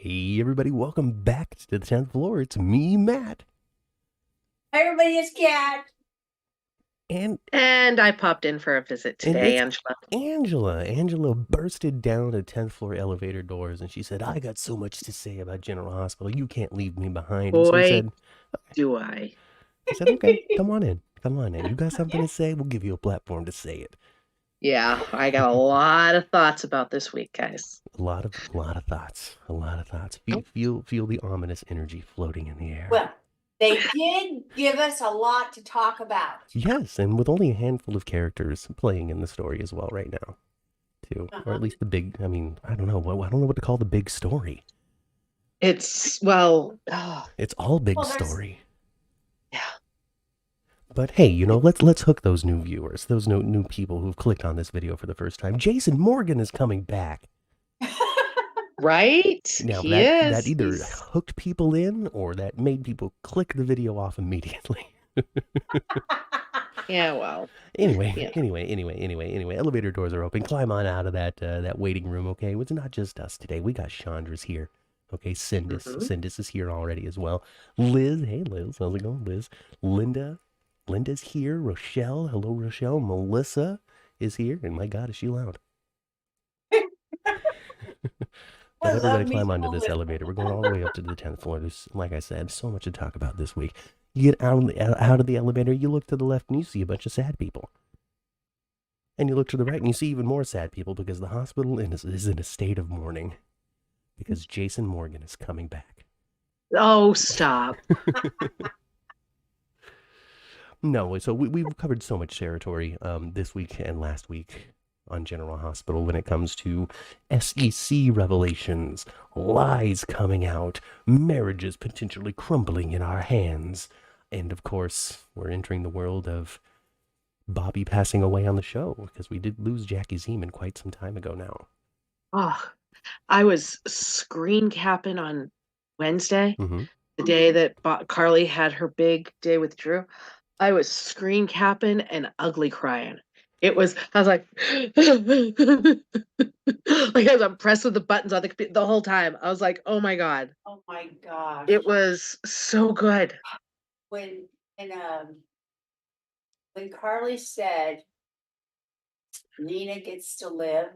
Hey everybody, welcome back to the 10th floor. It's me, Matt. Hi, everybody, it's Kat. And And I popped in for a visit and today, it's Angela. Angela. Angela bursted down the 10th floor elevator doors and she said, I got so much to say about General Hospital. You can't leave me behind. And so we Boy, said, do I. okay, come on in. Come on in. You got something to say? We'll give you a platform to say it. Yeah, I got a lot of thoughts about this week, guys. A lot of thoughts. A lot of thoughts. Feel the ominous energy floating in the air. Well, they did give us a lot to talk about. Yes, and with only a handful of characters playing in the story as well right now. Too, or at least the big. I mean, I don't know. I don't know what to call the big story. It's It's all big Well, there's story. yeah. But hey, let's hook those new viewers, those new people who've clicked on this video for the first time. Jason Morgan is coming back. Right? Now He that is. either hooked people in or that made people click the video off immediately. Yeah, well. Anyway, Yeah. anyway, elevator doors are open. Climb on out of that waiting room, okay? It's not just us today. We got Chandra's here. Okay, Cindis is here already as well. Liz, hey Liz, how's it going, Liz? Linda's here. Rochelle, hello Rochelle. Melissa is here, and my God, is she loud? I Let love everybody me climb some onto this Melissa. elevator. We're going all the way up to the 10th floor. There's, like I said, so much to talk about this week. You get out of the elevator, you look to the left, and you see a bunch of sad people. And you look to the right and you see even more sad people because the hospital is in a state of mourning because Jason Morgan is coming back. Oh, stop. No, so we've covered so much territory this week and last week on General Hospital when it comes to SEC revelations, lies coming out, marriages potentially crumbling in our hands. And of course, we're entering the world of Bobby passing away on the show because we did lose Jackie Zeman quite some time ago now. Oh, I was screen capping on Wednesday, Mm-hmm. the day that Carly had her big day with Drew. I was screen capping and ugly crying. I was like, like as I'm pressing the buttons on the computer the whole time. I was like, oh my God. Oh my gosh. It was so good. When and when Carly said Nina gets to live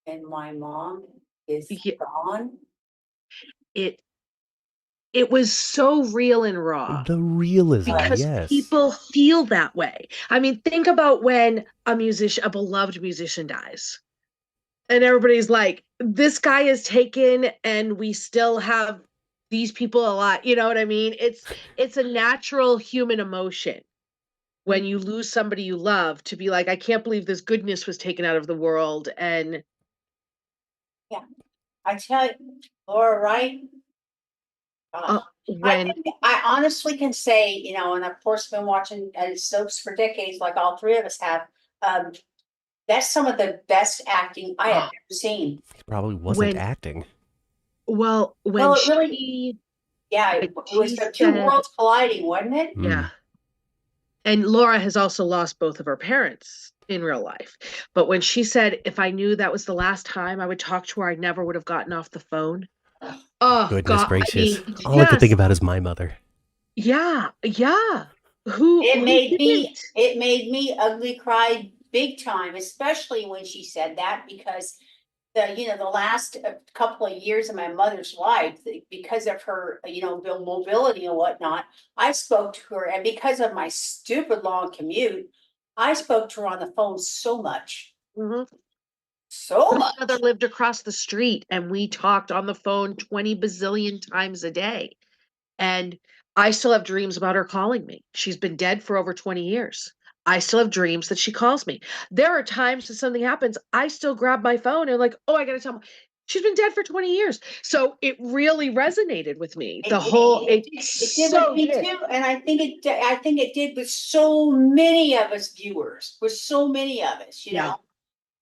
and my mom is Yeah, gone. it it was so real and raw The realism, because yes. people feel that way. I mean, think about when a beloved musician dies. And everybody's like, this guy is taken and we still have these people alive. You know what I mean? It's a natural human emotion when you lose somebody you love to be like, I can't believe this goodness was taken out of the world. And Yeah, I tell you, Laura, right? uh, I when I honestly can say, and of course been watching soaps for decades, like all three of us have. Um, that's some of the best acting I have uh, ever seen. He probably wasn't when acting. when Well, it really, yeah, it was she the two said, worlds colliding, wasn't it? Mm. yeah. And Laura has also lost both of her parents in real life. But when she said, if I knew that was the last time I would talk to her, I never would have gotten off the phone. Oh Goodness God. I gracious. mean, All I could think just, about is my mother. yeah, yeah. Who didn't? It made me ugly cry big time, especially when she said that, because the last couple of years of my mother's life, because of her, mobility and whatnot, I spoke to her, and because of my stupid long commute, I spoke to her on the phone so much, Mhm. so My much. mother lived across the street and we talked on the phone 20 bazillion times a day. And I still have dreams about her calling me. She's been dead for over 20 years. I still have dreams that she calls me. There are times that something happens, I still grab my phone and like, oh, I gotta tell her. She's been dead for 20 years. So it really resonated with me. It The did, whole it it did with so me did. too, and I think it did with so many of us viewers, with so many of us, Yeah.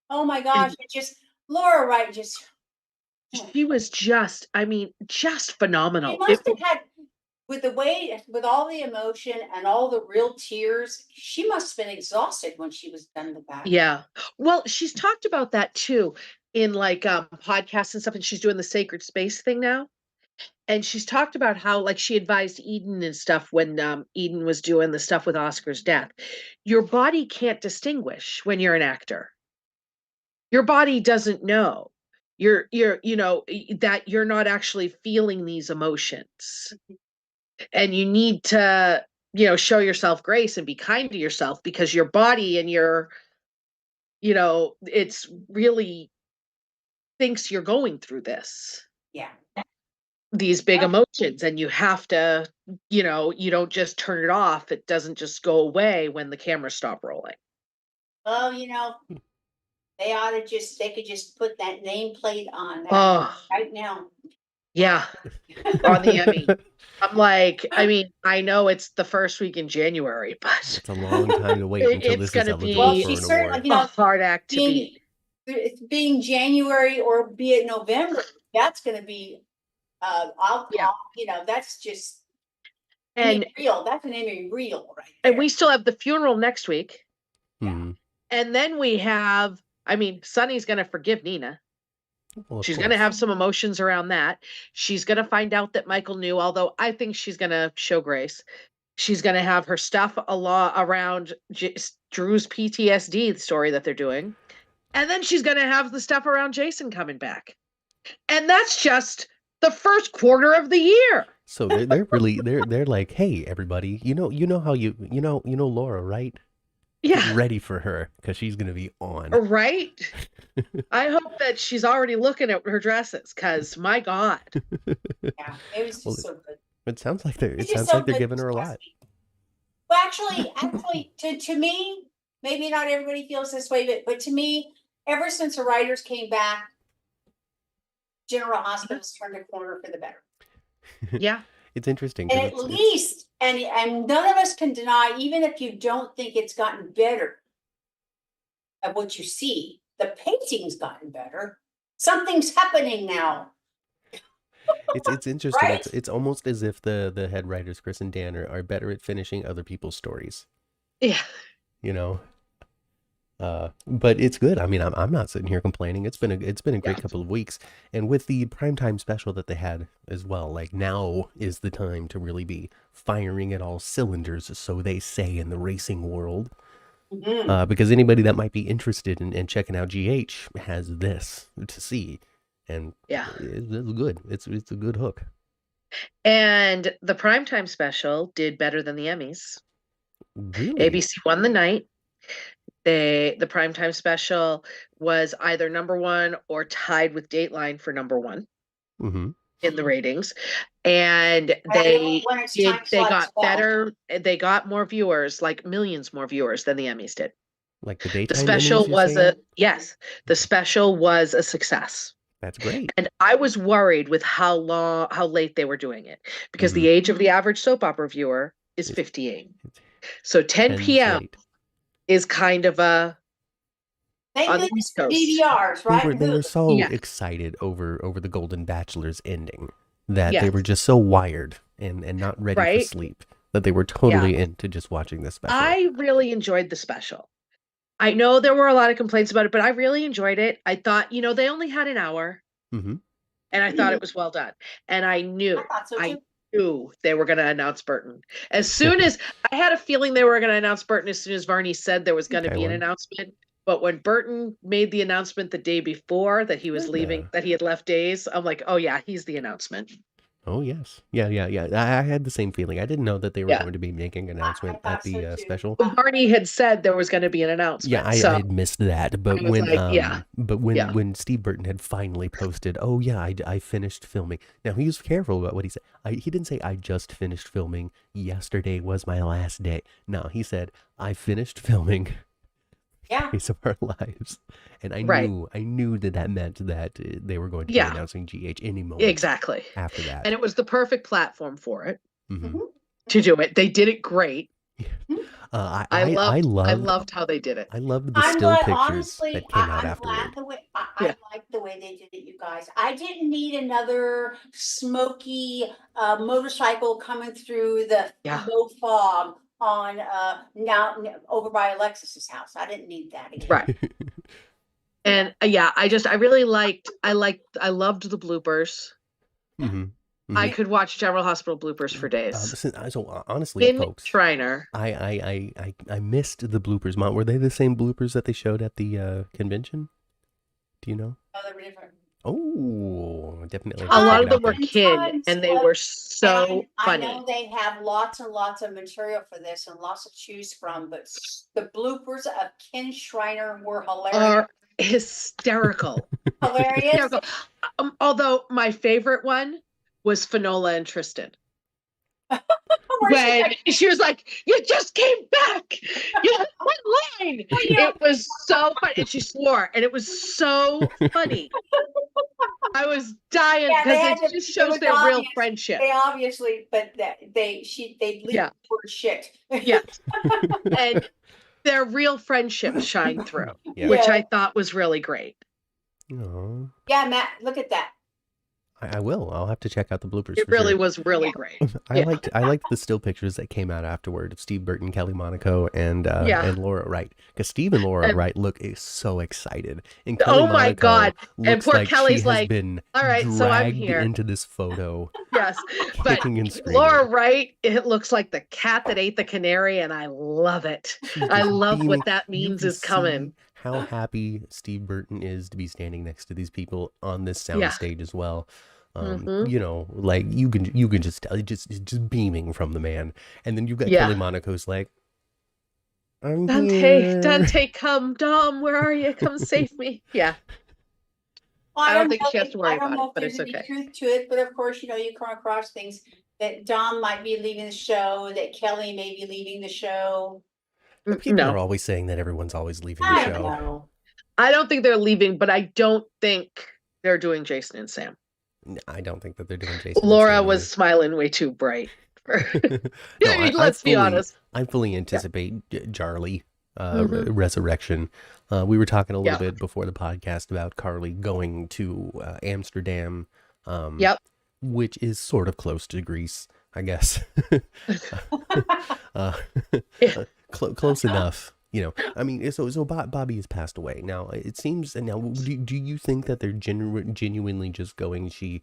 Oh my gosh, And it just Laura Wright just she was just, I mean, just she phenomenal. must have had with all the emotion and all the real tears, she must have been exhausted when she was done with that. Yeah. Well, she's talked about that too. in like podcasts and stuff, and she's doing the sacred space thing now. And she's talked about how like she advised Eden and stuff when Eden was doing the stuff with Oscar's death. Your body can't distinguish when you're an actor. Your body doesn't know. You're that you're not actually feeling these emotions. And you need to, show yourself grace and be kind to yourself, because your body and it's really thinks you're going through Yeah. these big emotions, and you have to, you don't just turn it off. It doesn't just go away when the cameras stop rolling. Well, they could just put that nameplate on that Oh, right now. yeah. On the Emmy. I'm like, I know it's the first week in January, but It's a long time to wait until it's this is gonna be eligible for she's an certainly, award. a hard act to beat. being January or be it November, that's going to be, that's just And real. That's an Emmy real right and there. we still have the funeral next week. Hmm. And then we have, Sunny's gonna forgive Nina. Well, She's course. going to have some emotions around that. She's going to find out that Michael knew, although I think she's going to show grace. She's going to have her stuff around Drew's PTSD, the story that they're doing. And then she's going to have the stuff around Jason coming back. And that's just the first quarter of the year. So they're really they're like, hey everybody, you know how you know Laura, right? Yeah. Get ready for her, because she's gonna be on. Right. I hope that she's already looking at her dresses, because my God. Yeah, it was just so good. It sounds like they're giving her a lot. Well, actually, to me, maybe not everybody feels this way, but to me, ever since the writers came back, General Hospital's turned a corner for the better. Yeah. It's interesting. And at least, and none of us can deny, even if you don't think it's gotten better of what you see, the pacing's gotten better. Something's happening now. It's interesting. Right? It's almost as if the head writers, Chris and Dan, are better at finishing other people's stories. Yeah. But it's good. I'm not sitting here complaining. It's been a great couple of weeks, and with the primetime special that they had as well, like now is the time to really be firing at all cylinders, so they say in the racing world. Mm-hmm. Because anybody that might be interested in checking out GH has this to see, and it's good. It's a good hook. And the primetime special did better than the Emmys. Really? ABC won the night. The primetime special was either number one or tied with Dateline for number one in the ratings. And they got better. They got more viewers, like millions more viewers than the Emmys did. Like the daytime special Emmys, was the special was a success. That's great. And I was worried with how late they were doing it, because the age of the average soap opera viewer is 58. So 10 p.m. is kind of a on the East Coast. DVRs, right? They were so excited over the Golden Bachelor's ending that they were just so wired and not ready for sleep that they were totally into just watching this special. I really enjoyed the special. I know there were a lot of complaints about it, but I really enjoyed it. I thought, they only had an hour, and I thought it was well done. And I knew they were going to announce Burton. As soon as I had a feeling they were going to announce Burton, as soon as Varney said there was going to be an announcement. But when Burton made the announcement the day before that he was leaving, that he had left Days, I'm like, oh yeah, he's the announcement. Oh yes, yeah. I had the same feeling. I didn't know that they were going to be making an announcement at the special. Varney had said there was going to be an announcement. Yeah, I had missed that. But when Steve Burton had finally posted, oh yeah, I finished filming. Now he was careful about what he said. He didn't say I just finished filming. Yesterday was my last day. No, he said I finished filming. Yeah. Piece of our lives. And I knew that meant that they were going to be announcing GH any moment. Exactly. After that. And it was the perfect platform for it to do it. They did it great. I loved how they did it. I loved the still pictures that came out afterward. I like the way they did it, you guys. I didn't need another smoky motorcycle coming through the low fog on now over by Alexis's house. I didn't need that again. Right. And I loved the bloopers. Mm-hmm. I could watch General Hospital bloopers for days. Honestly, Finn folks, Schreiner. I missed the bloopers. Mom, were they the same bloopers that they showed at the convention? Do you know? Oh, they were different. Oh, definitely. A lot of them Check it out were then. kid, and they were so I funny. know they have lots and lots of material for this and lots to choose from, but the bloopers of Ken Schreiner were hilarious. Are hysterical. Hilarious. Hysterical. Although my favorite one was Finola and Tristan. When she was like, "You just came back. You had one line." It was so funny, and she swore, and it was so funny. I was dying because it just shows their real friendship. They obviously, but they leave the word shit. Yeah, and their real friendship shine through, Yeah. which I thought was really great. Aww. Yeah, Matt, look at that. I will. I'll have to check out the bloopers. It really was really great. I liked the still pictures that came out afterward of Steve Burton, Kelly Monaco, and Laura Wright. Because Steve and Laura Wright look so excited, and Kelly oh my Monaco God! And poor like Kelly's she has been "All right, so I'm dragged here." into this photo. Yes, but kicking and screaming. Laura Wright, it looks like the cat that ate the canary, and I love it. I love beaming. what that means is coming. How happy Steve Burton is to be standing next to these people on this soundstage as well. You know, like you can just tell, just beaming from the man. And then you've got Kelly Monaco's like, I'm here. Dante, come, Dom, where are you? Come save me. Yeah. Well, I don't think she has to worry about it, but it's okay. okay. Truth to it, but of course, you know, you come across things that Dom might be leaving the show, that Kelly may be leaving the show. People are always saying that everyone's always leaving the show. Know. I don't think they're leaving, but I don't think they're doing Jason and Sam. I don't think that they're doing Jason. Laura was smiling way too bright. Let's be honest. I fully anticipate Charlie resurrection. We were talking a little bit before the podcast about Carly going to Amsterdam. Which is sort of close to Greece, I guess. Close enough. You know, I mean, so Bobby has passed away. Now it seems. And now, do you think that they're genuinely just going? She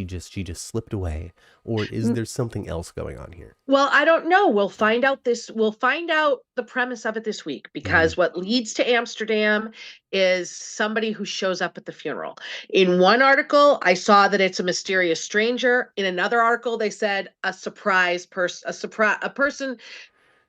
just slipped away, or is there something else going on here? Well, I don't know. We'll find out the premise of it this week, because what leads to Amsterdam is somebody who shows up at the funeral. In one article, I saw that it's a mysterious stranger. In another article, they said a person.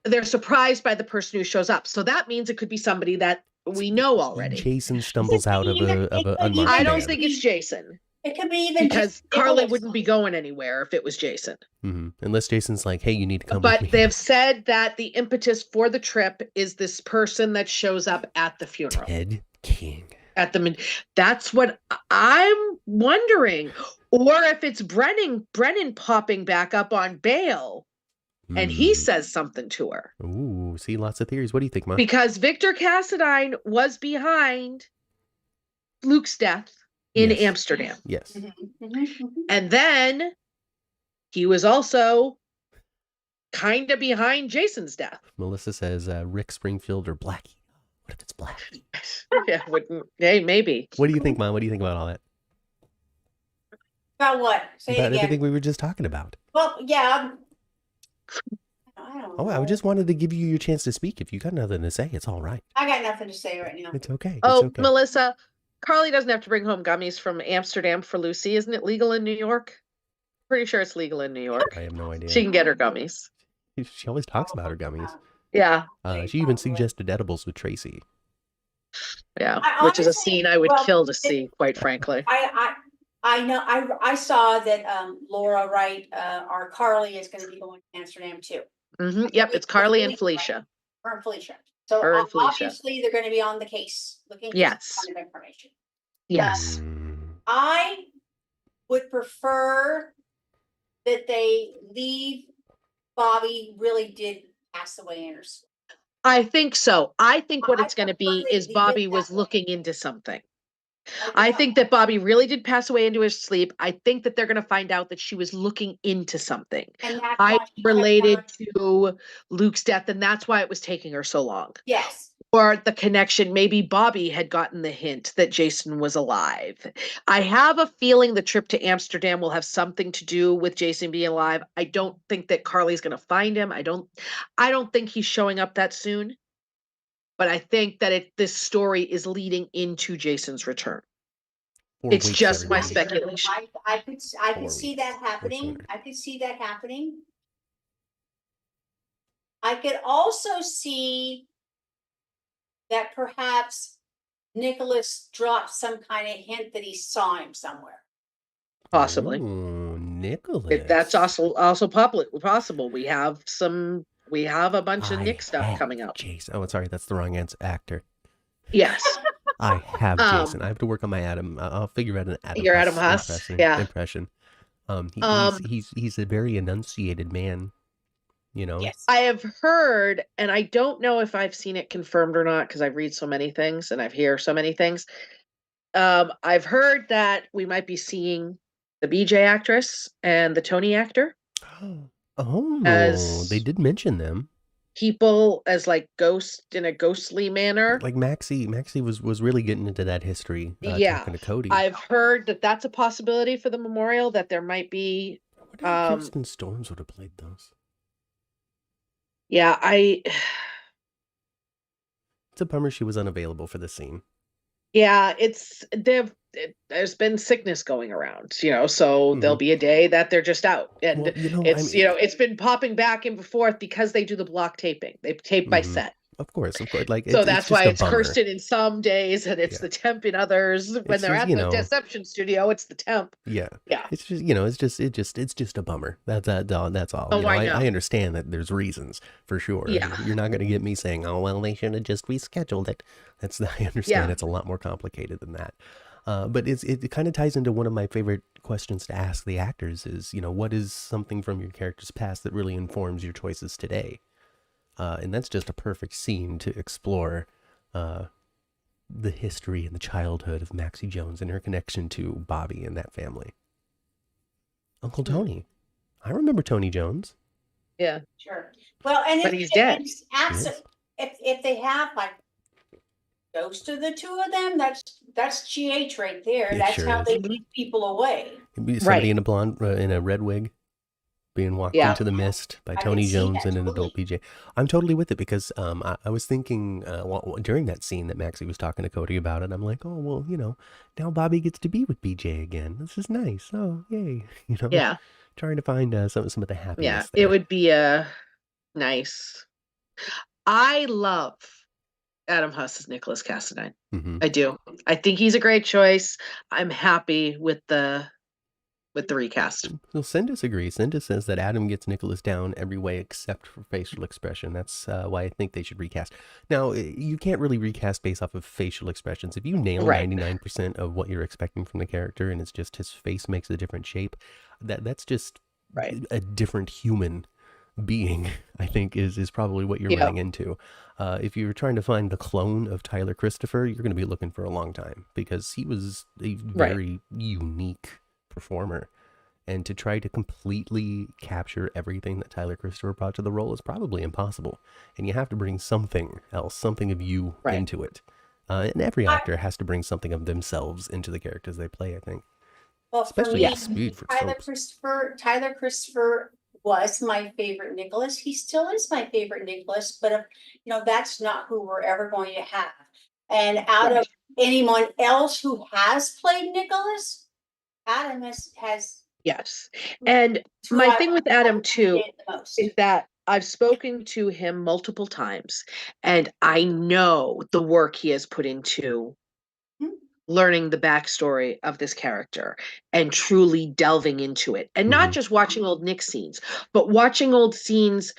They're surprised by the person who shows up. So that means it could be somebody that we know already. Jason stumbles out of a unmarked I don't van. think it's Jason. It could be even because Carly wouldn't be going anywhere if it was Jason. Unless Jason's like, hey, you need to come with me. But they've said that the impetus for the trip is this person that shows up at the funeral. Ted King. That's what I'm wondering. Or if it's Brennan popping back up on bail. And he says something to her. Ooh, see, lots of theories. What do you think, Mom? Because Victor Cassadine was behind Luke's death in Amsterdam. Yes. And then he was also kind of behind Jason's death. Melissa says Rick Springfield or Blackie. What if it's Blackie? Hey, maybe. What do you think, Mom? What do you think about all that? About what? Say about it again. everything we were just talking about. Well, yeah. I don't know. I just wanted to give you your chance to speak. If you got nothing to say, it's all right. I got nothing to say right now. It's okay. Oh, it's okay. Melissa, Carly doesn't have to bring home gummies from Amsterdam for Lucy. Isn't it legal in New York? Pretty sure it's legal in New York. I have no idea. She can get her gummies. She always talks about her gummies. Yeah. She even suggested edibles with Tracy. Yeah, which is a scene I would kill to see, quite frankly. I know. I saw that Laura Wright, our Carly, is going to be going to Amsterdam too. Yep, it's Carly and Felicia. Her and Felicia. So obviously they're going to be on the case looking for some kind of information. Yes. I would prefer that they leave Bobby really did pass away in her sleep. I think so. I think what it's going to be is Bobby was looking into something. I think that Bobby really did pass away into his sleep. I think that they're going to find out that she was looking into something. I related to Luke's death, and that's why it was taking her so long. Yes. Or the connection, maybe Bobby had gotten the hint that Jason was alive. I have a feeling the trip to Amsterdam will have something to do with Jason being alive. I don't think that Carly's going to find him. I don't think he's showing up that soon. But I think that this story is leading into Jason's return. Four It's weeks, just my everybody. speculation. I could 4 see that weeks, no happening. sooner. I could see that happening. I could also see that perhaps Nikolas dropped some kind of hint that he saw him somewhere. Possibly. Oh, Nikolas. That's also possible. We have a bunch of Nick stuff coming up. Jason. Oh, sorry, that's the wrong actor. Yes. I have Jason. I have to work on my Adam. I'll figure out an Adam. Your Adam Huss, impression. yeah. He's a very enunciated man. You know. Yes. I have heard, and I don't know if I've seen it confirmed or not because I read so many things and I've hear so many things. I've heard that we might be seeing the BJ actress and the Tony actor. Oh, as they did mention them. People as like ghost in a ghostly manner. Like Maxie was really getting into that history. Talking to Cody. I've heard that that's a possibility for the memorial. That there might be. I wonder if Kirsten Storms would have played those. Yeah, It's a bummer she was unavailable for the scene. Yeah, there's been sickness going around, so there'll be a day that they're just out. And it's been popping back and forth because they do the block taping. They tape by set. Of course. Like, so that's why it's Kirsten in some days and it's the temp in others. When they're at the Deception studio, it's the temp. Yeah. It's just it's just a bummer. That's all. Oh, I know. I understand that there's reasons for sure. Yeah. You're not going to get me saying, "Oh, well, they should have just rescheduled it." I understand it's a lot more complicated than that. But it kind of ties into one of my favorite questions to ask the actors is, what is something from your character's past that really informs your choices today? And that's just a perfect scene to explore the history and the childhood of Maxie Jones and her connection to Bobby and that family. Uncle Tony. I remember Tony Jones. Yeah. Sure. Well, but he's dead. If they have like ghost of the two of them, that's GH right there. That's sure how they lead people away. Somebody in a blonde, in a red wig. Being walked into the mist by Tony Jones and an adult BJ. I'm totally with it because I was thinking during that scene that Maxie was talking to Cody about it. I'm like, oh, well, now Bobby gets to be with BJ again. This is nice. Oh, yay. Yeah. Trying to find some of the happiness. Yeah, there. It would be nice. I love Adam Huss as Nikolas Cassadine. Mm-hmm. I do. I think he's a great choice. I'm happy with the recast. Well, Cinda agrees. Cinda says that Adam gets Nikolas down every way except for facial expression. That's why I think they should recast. Now, you can't really recast based off of facial expressions. If you nail 99% of what you're expecting from the character and it's just his face makes a different shape, that's just a different human being, I think, is probably what you're running into. If you're trying to find the clone of Tyler Christopher, you're going to be looking for a long time because he was a very unique performer, and to try to completely capture everything that Tyler Christopher brought to the role is probably impossible, and you have to bring something else, something of you into it, and every actor has to bring something of themselves into the characters they play, I think. Well, especially with speed for Tyler Christopher was my favorite Nikolas. He still is my favorite Nikolas, but that's not who we're ever going to have. And out of anyone else who has played Nikolas, Adam has yes. And my thing with Adam too is that I've spoken to him multiple times and I know the work he has put into learning the backstory of this character and truly delving into it, and not just watching old Nick scenes, but watching old scenes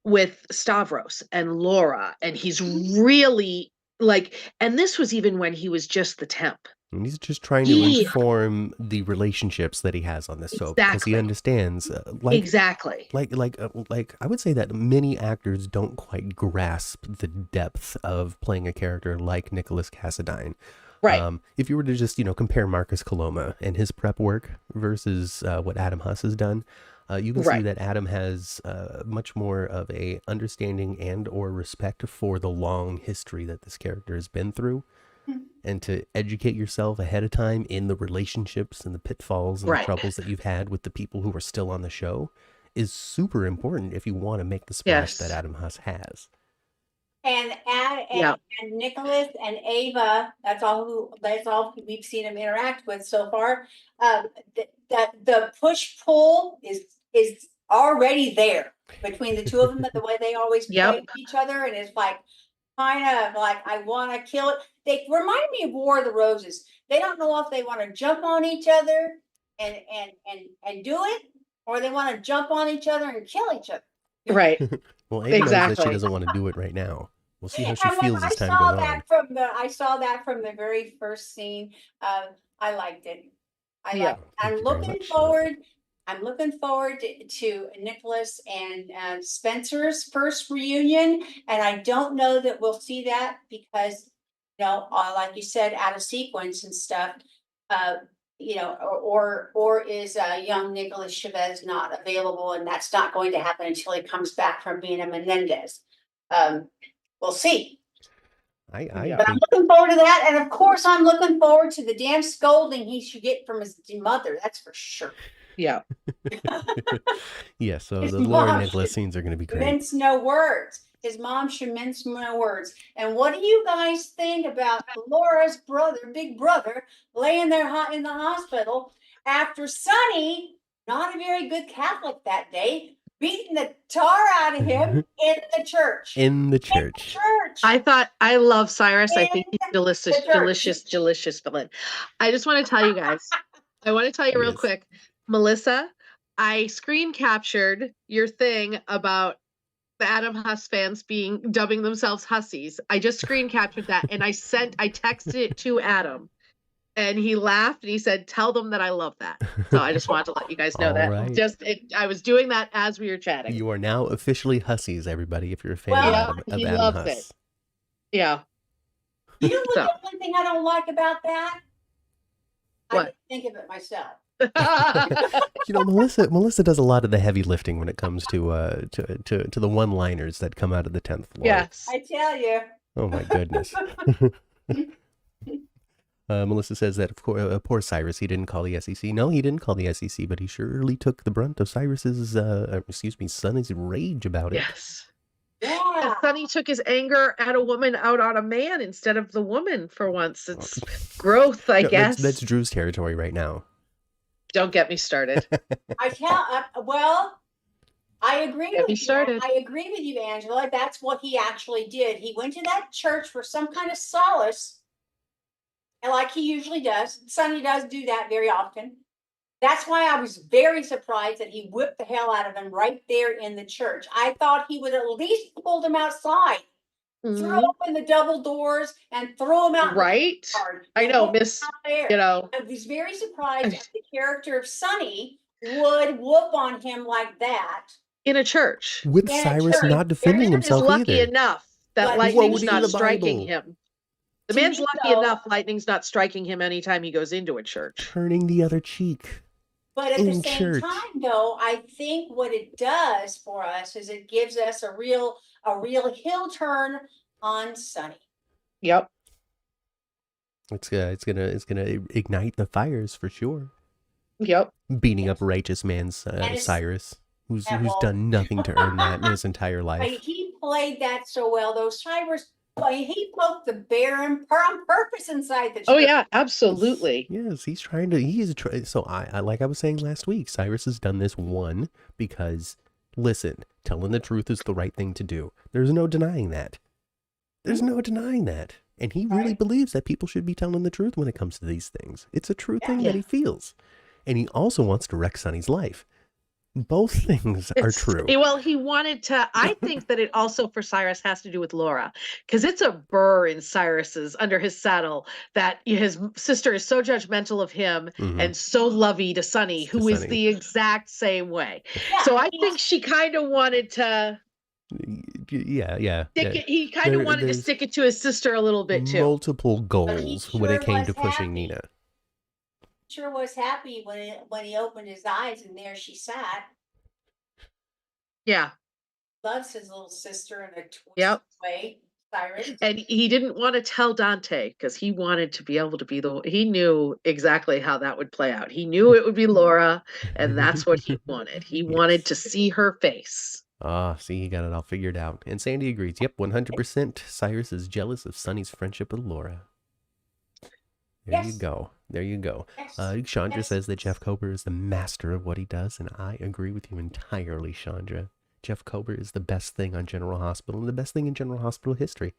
with Stavros and Laura, and he's really and this was even when he was just the temp. And he's just trying to inform the relationships that he has on this soap because he understands exactly. Like I would say that many actors don't quite grasp the depth of playing a character like Nikolas Cassadine. Right. If you were to just compare Marcus Coloma and his prep work versus what Adam Huss has done, You can see Right. that Adam has much more of a understanding and or respect for the long history that this character has been through, and to educate yourself ahead of time in the relationships and the pitfalls and the Right. troubles that you've had with the people who are still on the show is super important if you want to make the splash that Yes. Adam Huss has. And Yeah. and Nicholas and Ava, that's all we've seen them interact with so far. The push pull is already there between the two of them, the way they always play Yep. with each other, and it's like kind of like I want to kill it. They remind me of War of the Roses. They don't know if they want to jump on each other and do it, or they want to jump on each other and kill each other. Right. Well, Ava knows that she Exactly. doesn't want to do it right now. We'll see how she And when feels I as time saw goes on. that from the very first scene, I liked it. Yeah. Thank you very much. I'm looking forward to Nicholas and Spencer's first reunion, and I don't know that we'll see that because, like you said, out of sequence and stuff. Or is young Nicholas Chavez not available, and that's not going to happen until he comes back from being a Menendez. We'll see. I But I'm looking forward to that, and of course, I'm looking forward to the damn scolding he should get from his mother. That's for sure. Yeah. Yeah, so His the Laura mom Nicholas should scenes are going to be great. mince no words. His mom should mince no words. And what do you guys think about Laura's brother, big brother, laying there in the hospital after Sonny, not a very good Catholic that day, beating the tar out of him in the church? In the church. I love Cyrus. I think he's In delicious, the church. delicious villain. I just want to tell you guys, real Yes. quick, Melissa, I screen captured your thing about the Adam Huss fans dubbing themselves Hussies. I just screen captured that and I texted it to Adam. And he laughed and he said, "Tell them that I love that." So I just wanted to let you guys know All that. right. I was doing that as we were chatting. You are now officially Hussies, everybody, if you're a fan Well, of he Adam loves Huss. it. Yeah. You know what the one thing I don't like about that? I What? didn't think of it myself. Melissa does a lot of the heavy lifting when it comes to the one-liners that come out of the 10th floor. Yes. I tell you. Oh my goodness. Melissa says that, of course, poor Cyrus, he didn't call the SEC. No, he didn't call the SEC, but he surely took the brunt of Cyrus's, Sonny's rage about it. Yes. Yeah. Sonny took his anger at a woman out on a man instead of the woman for once. It's growth, I guess. That's Drew's territory right now. Don't get me started. I agree Get me with you. started. I agree with you, Angela. That's what he actually did. He went to that church for some kind of solace, and like he usually does. Sonny does do that very often. That's why I was very surprised that he whipped the hell out of him right there in the church. I thought he would at least pulled him outside, throw open the double doors, and throw him out. Right? I know, Miss. I was very surprised that the character of Sonny would whoop on him like that in a church. With Cyrus not defending himself either. Lucky enough that lightning's not striking him. The man's lucky enough lightning's not striking him anytime he goes into a church. Turning the other cheek. But at the same time, though, I think what it does for us is it gives us a real heel turn on Sonny. Yep. It's gonna ignite the fires for sure. Yep. Beating up righteous man Cyrus, who's done nothing to earn that in his entire life. He played that so well, though. Cyrus, he poked the bear on purpose inside the church. Oh yeah, absolutely. Yes, he's trying to. So I like I was saying last week, Cyrus has done this because, listen, telling the truth is the right thing to do. There's no denying that. And he really believes that people should be telling the truth when it comes to these things. It's a true thing that he feels. And he also wants to wreck Sonny's life. Both things are true. Well, he wanted to. I think that it also for Cyrus has to do with Laura, because it's a burr in under his saddle that his sister is so judgmental of him and so lovey to Sonny, who is the exact same way. Yeah, so I think she kind of wanted to. Yeah. He kind of wanted to stick it to his sister a little bit too. Multiple goals when it came to pushing Nina. Sure was happy when he opened his eyes and there she sat. Yeah. Loves his little sister in a twisted Yep. way, Cyrus. And he didn't want to tell Dante because he wanted to be able to be he knew exactly how that would play out. He knew it would be Laura, and that's what he wanted. He wanted to see her face. Ah, see, he got it all figured out. And Sandy agrees. Yep, 100%. Cyrus is jealous of Sonny's friendship with Laura. There you Yes. go. There you go. Yes. Chandra Yes. says that Jeff Kober is the master of what he does, and I agree with you entirely, Chandra. Jeff Kober is the best thing on General Hospital and the best thing in General Hospital history.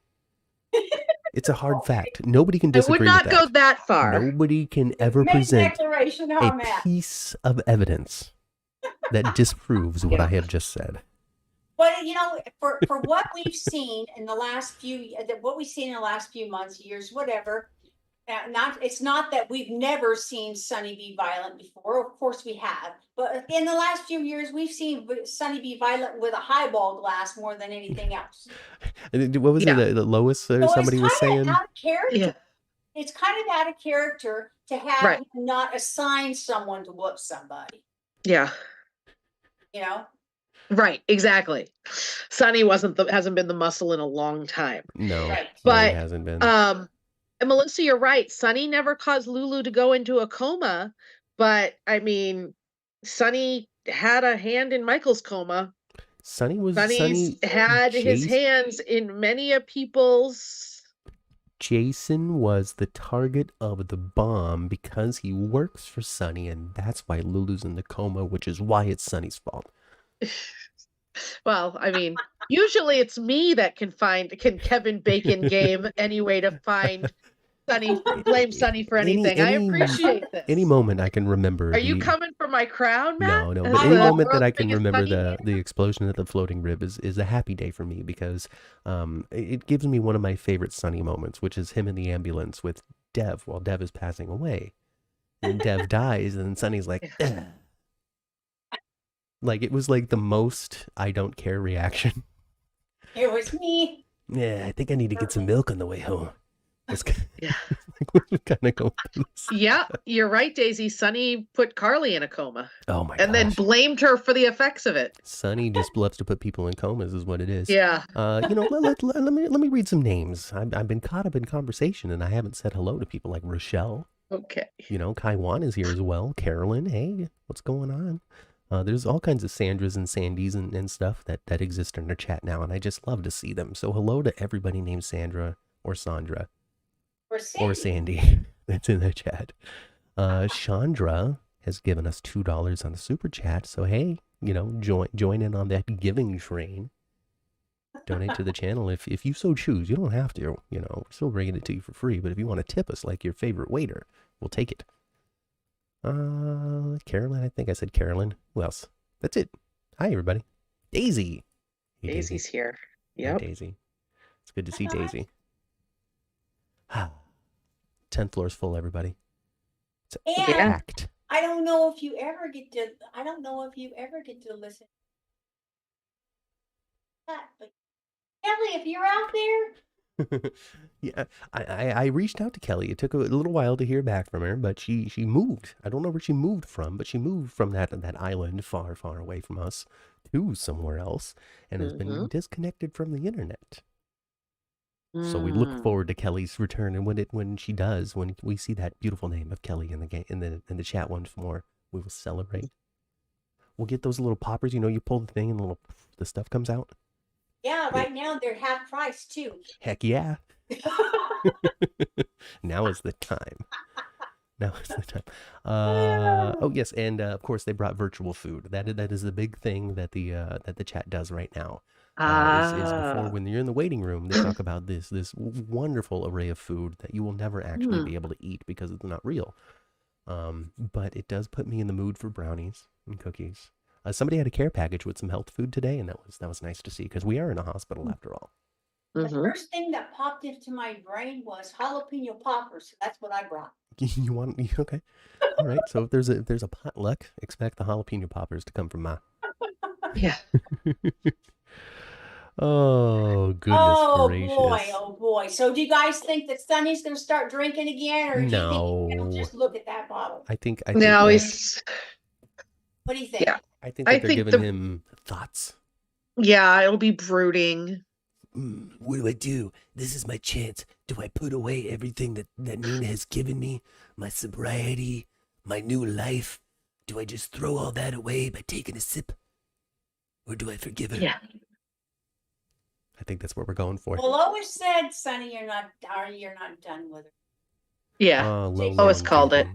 It's a hard fact. Nobody can I would disagree not with that. go that far. Nobody can ever Make present declaration a on that. piece of evidence that disproves what I have just said. But for what we've seen in the last few, what we've seen in the last few months, years, whatever. It's not that we've never seen Sonny be violent before. Of course we have, but in the last few years, we've seen Sonny be violent with a highball glass more than anything else. What was it that Lois or somebody was saying? Out of character. Yeah. It's kind of out of character to have him not assign someone to whoop somebody. Yeah. Right, exactly. Sonny hasn't been the muscle in a long time. No, but he hasn't been. And Melissa, you're right. Sonny never caused Lulu to go into a coma, but I mean, Sonny had a hand in Michael's coma. Sonny had his hands in many of people's. Jason was the target of the bomb because he works for Sonny, and that's why Lulu's in the coma, which is why it's Sonny's fault. Well, I mean, usually it's me that can Kevin Bacon game any way to find blame Sonny for anything. I appreciate this. Any moment I can remember. Are you coming for my crown, Matt? No. But any moment that I can remember the explosion at the floating rib is a happy day for me because it gives me one of my favorite Sonny moments, which is him in the ambulance with Dev while Dev is passing away. And Dev dies, and then Sonny's like, ugh. Like, it was like the most I don't care reaction. It was me. Yeah, I think I need to get some milk on the way home. Yeah. Kind of go. Yeah, you're right, Daisy. Sonny put Carly in a coma. Oh my! And then blamed her for the effects of it. Sonny just loves to put people in comas, is what it is. Yeah. Let me read some names. I've been caught up in conversation, and I haven't said hello to people like Rochelle. Okay. Kai Wan is here as well. Carolyn, hey, what's going on? There's all kinds of Sandras and Sandys and stuff that exist in our chat now, and I just love to see them. So hello to everybody named Sandra or Sandra. Or Sandy that's in the chat. Chandra has given us $2 on the super chat. So hey, join in on that giving train. Donate to the channel if you so choose. You don't have to. We're still bringing it to you for free. But if you want to tip us like your favorite waiter, we'll take it. Carolyn, I think I said Carolyn. Who else? That's it. Hi everybody. Daisy. Hey, Daisy's here. Yep. Hi, Daisy. It's good to see Daisy. 10th floor is full, everybody. It's packed. I don't know if you ever get to listen. But Kelly, if you're out there. Yeah, I reached out to Kelly. It took a little while to hear back from her, but she moved. I don't know where she moved from, but she moved from that island far, far away from us to somewhere else and has been disconnected from the internet. So we look forward to Kelly's return, and when she does, when we see that beautiful name of Kelly in the chat once more, we will celebrate. We'll get those little poppers. You pull the thing and the stuff comes out. Yeah, right now they're half price too. Heck yeah! Now is the time. Oh yes, and of course they brought virtual food. That is the big thing that the chat does right now. Is before, when you're in the waiting room, they talk about this wonderful array of food that you will never actually be able to eat because it's not real. But it does put me in the mood for brownies and cookies. Somebody had a care package with some health food today, and that was nice to see because we are in a hospital after all. The first thing that popped into my brain was jalapeno poppers. That's what I brought. You want? Okay. All right. So if there's a potluck, expect the jalapeno poppers to come from Ma. Yeah. Oh, goodness gracious. Oh boy. So do you guys think that Sonny's going to start drinking again, or do you think he'll just look at that bottle? I think no, he's... What do you think? Yeah. I think they're giving him thoughts. Yeah, it'll be brooding. What do I do? This is my chance. Do I put away everything that Nina has given me? My sobriety, my new life? Do I just throw all that away by taking a sip? Or do I forgive her? Yeah. I think that's what we're going for. Well, Lois said, Sonny, you're not done with her. Yeah. Lois called it.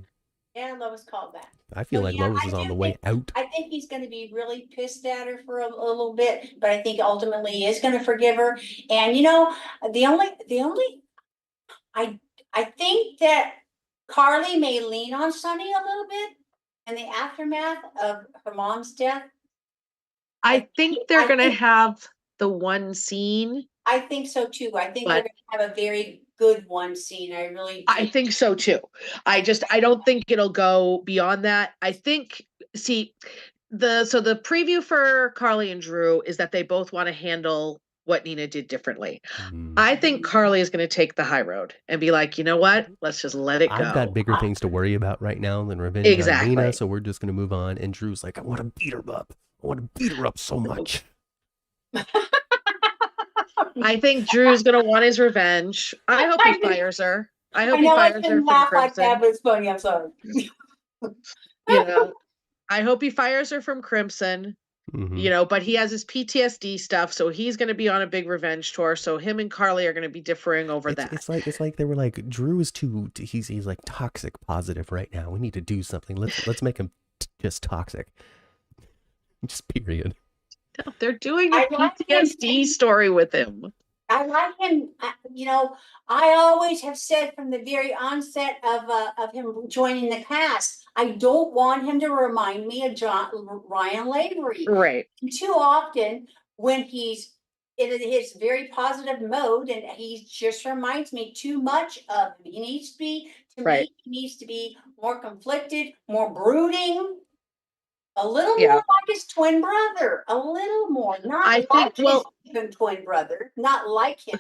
Yeah, Lois called that. I feel So, like yeah, Lois I is on do the way out. I think he's gonna be really pissed at her for a little bit, but I think ultimately he is gonna forgive her. And I, I think that Carly may lean on Sonny a little bit in the aftermath of her mom's death. I think they're I gonna think- have the one scene. I think so too. I think they're But- gonna have a very good one scene. I really do. I think so too. I don't think it'll go beyond that. I think, see, the preview for Carly and Drew is that they both want to handle what Nina did differently. I think Carly is going to take the high road and be like, you know what? Let's just let it go. I've got bigger things to worry about right now than revenge on Nina, so we're just going to move on. And Drew's like, I want to beat her up. I want to beat her up so much. I think Drew's going to want his revenge. I hope he fires her. I hope he I fires her shouldn't from laugh like that, Crimson. but it's funny. I'm sorry. You know, I hope he fires her from Crimson. Mhm. You know, but he has his PTSD stuff, so he's going to be on a big revenge tour. So him and Carly are going to be differing over that. It's like they were like, Drew is he's like toxic positive right now. We need to do something. Let's make him just toxic. Just period. No, they're doing a PTSD story with him. I like him. I always have said from the very onset of him joining the cast, I don't want him to remind me of Ryan Lavery. Right. Too often when he's in his very positive mode, and he just reminds me too much of him. He needs to be, to me, he needs to be more conflicted, more brooding. A little more like his twin brother, a little more, not like his twin brother, not like him,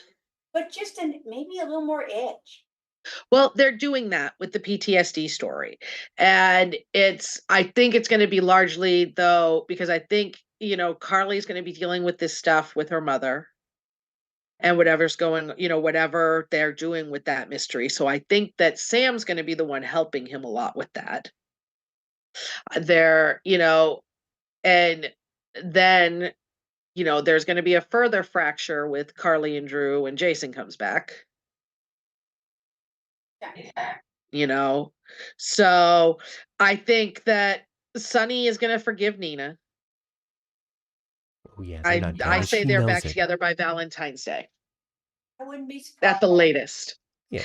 but just maybe a little more edge. Well, they're doing that with the PTSD story. And I think it's going to be largely, though, because I think, Carly's going to be dealing with this stuff with her mother and whatever's going, whatever they're doing with that mystery. So I think that Sam's going to be the one helping him a lot with that. And then, there's going to be a further fracture with Carly and Drew when Jason comes back. So I think that Sonny is going to forgive Nina. Oh yeah, I say they're back together by Valentine's Day. I wouldn't be surprised. At the latest. Yeah.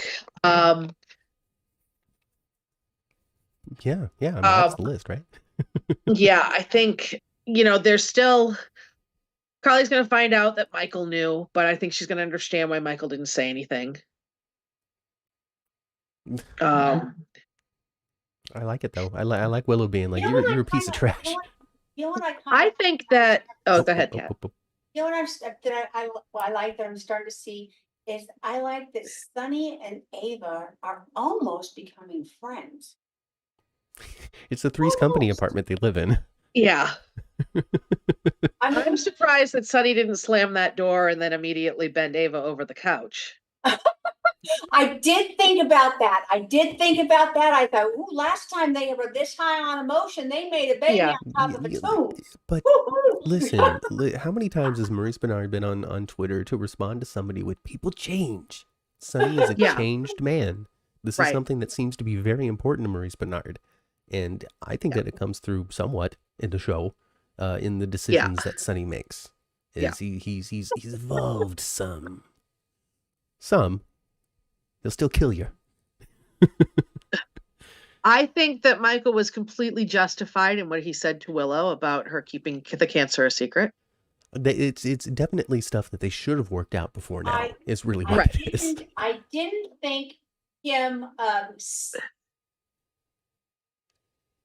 Yeah. I mean, that's the list, right? Yeah, I think, there's still, Carly's going to find out that Michael knew, but I think she's going to understand why Michael didn't say anything. I like it though. I like Willow being like, you're a piece of trash. I think that. Oh, go ahead, Kat. You know what I like that I'm starting to see is I like that Sonny and Ava are almost becoming friends. It's the Three's Company apartment they live in. Yeah. I'm surprised that Sonny didn't slam that door and then immediately bend Ava over the couch. I did think about that. I thought, ooh, last time they were this high on emotion, they made a baby on top of a tomb. But listen, how many times has Maurice Bernard been on Twitter to respond to somebody with people change? Sonny is a changed man. This is something that seems to be very important to Maurice Bernard. And I think that it comes through somewhat in the show, in the decisions that Sonny makes. He's evolved some. He'll still kill you. I think that Michael was completely justified in what he said to Willow about her keeping the cancer a secret. It's definitely stuff that they should have worked out before now. Is really what it is. I didn't think him.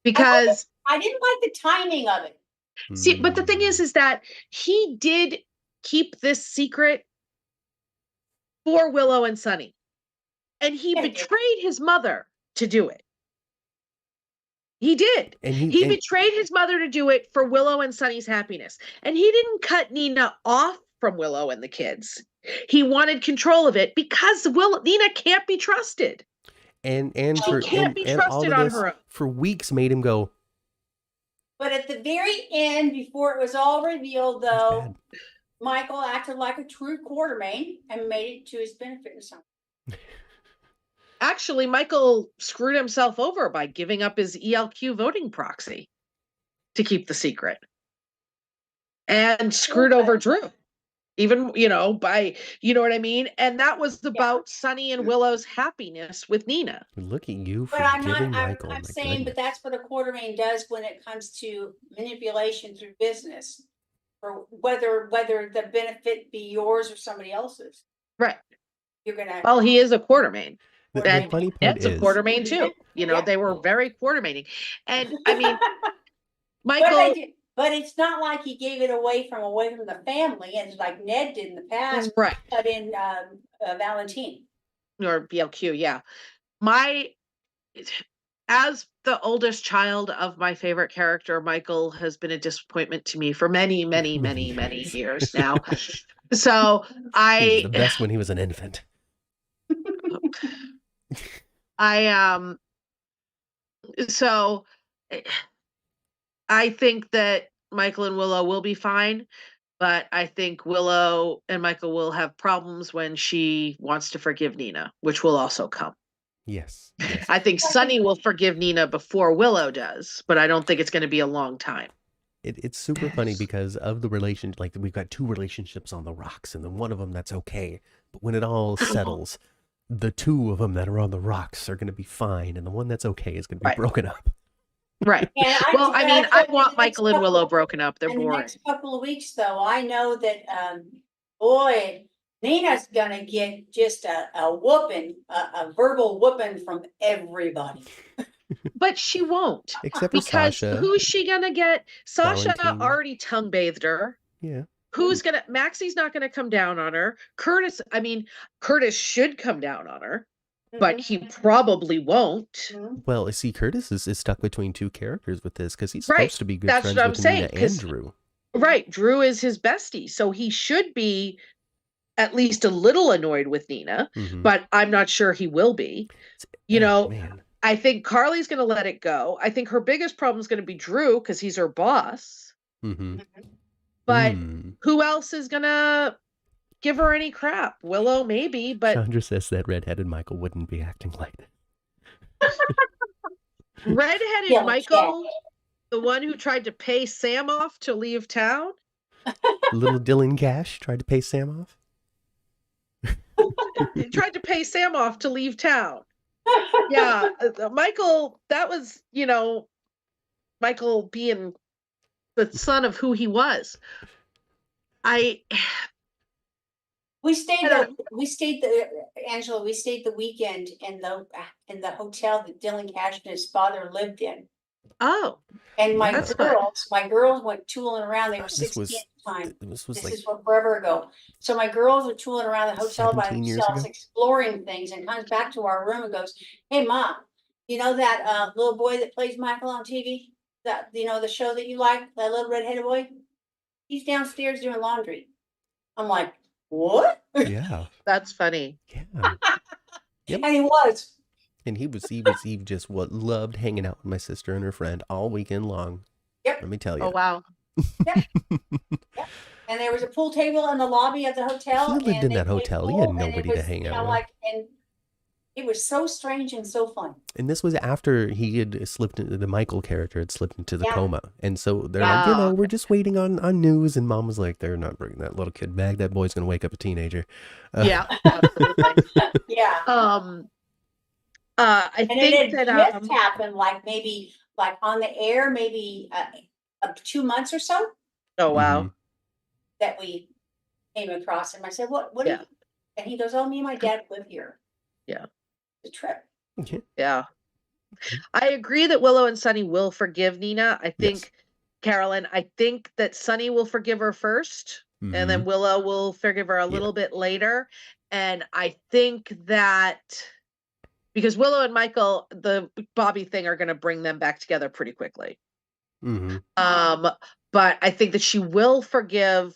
Because I didn't like the timing of it. See, but the thing is that he did keep this secret for Willow and Sonny. And he betrayed his mother to do it. He did. And He betrayed his mother to do it for Willow and Sunny's happiness. And he didn't cut Nina off from Willow and the kids. He wanted control of it because Nina can't be trusted. and She can't be trusted all of on this her own. for weeks made him go. But at the very end, before it was all revealed, "That's though, bad." Michael acted like a true Quartermain and made it to his benefit or something. Actually, Michael screwed himself over by giving up his ELQ voting proxy to keep the secret. And screwed over Drew. Even, by, you know what I mean? And that was about Sunny and Willow's happiness with Nina. Look at you But I'm forgiving not, Michael. I'm My saying, goodness. but that's what a Quartermain does when it comes to manipulation through business. Or whether the benefit be yours or somebody else's. Right. You're gonna. Well, he is a Quartermain. The funny part Ned's is, a Quartermain too. They were very Quartermaining. And I mean, But, Michael, but it's not like he gave it away from the family, and like Ned did in the past, right, but in Valentine. or BLQ, yeah. As the oldest child of my favorite character, Michael has been a disappointment to me for many, many, many, many years now. So he was the best when he was an infant. So I think that Michael and Willow will be fine, but I think Willow and Michael will have problems when she wants to forgive Nina, which will also come. Yes. I think Sunny will forgive Nina before Willow does, but I don't think it's going to be a long time. It's super funny because of the relation, like we've got two relationships on the rocks, and then one of them that's okay. But when it all settles, the two of them that are on the rocks are going to be fine, and the one that's okay is going to be broken up. Right. Well, I mean, I want Michael and Willow broken up. They're boring. In the next couple of weeks, though, I know that, boy, Nina's gonna get just a whooping, a verbal whooping from everybody. But she won't. Except for because Sasha. Who's she gonna get? Sasha Valentine. already tongue bathed her. Yeah. Maxie's not gonna come down on her. Curtis should come down on her, but he probably won't. Well, see, Curtis is stuck between two characters with this because he's supposed to be good friends what I'm with saying, Nina and Drew. Right. Drew is his bestie, so he should be at least a little annoyed with Nina, but I'm not sure he will be. Man. I think Carly's going to let it go. I think her biggest problem is going to be Drew because he's her boss. But who else is going to give her any crap? Willow, maybe, but... Chandra says that redheaded Michael wouldn't be acting like that. Redheaded Michael, the one who tried to pay Sam off to leave town? Little Dylan Cash tried to pay Sam off? He tried to pay Sam off to leave town. Yeah, Michael, that was, Michael being the son of who he was. We stayed the weekend in the hotel that Dylan Cash and his father lived in. Oh. And my girls went tooling around. They were 16 at the time. This is forever ago. So my girls were tooling around the hotel by themselves, exploring things, and comes back to our room and goes, "Hey, Mom, you know that little boy that plays Michael on TV? That, the show that you like, that little redheaded boy? He's downstairs doing laundry." I'm like, "What?" Yeah. That's funny. Yeah. Yep. And he was. And he just loved hanging out with my sister and her friend all weekend long. Yep. Let me tell you. Oh, wow. Yep. Yep. And there was a pool table in the lobby of the hotel. He lived in that hotel. He had nobody to hang out with. And it was so strange and so fun. And this was after he had slipped into the Michael character had slipped into the coma. And so they're like, we're just waiting on news. And Mom was like, they're not bringing that little kid back. That boy's going to wake up a teenager. Yeah. Absolutely. Yeah. I think that just happened maybe on the air, maybe 2 months or so. Oh, wow. That we came across him. I said, what do you? And he goes, "Oh, me and my dad live here." Yeah. The trip. Yeah. I agree that Willow and Sunny will forgive Nina. I think, Carolyn, that Sunny will forgive her first, and then Willow will forgive her a little bit later. And I think that because Willow and Michael, the Bobby thing, are going to bring them back together pretty quickly. Mm-hmm. But I think that she will forgive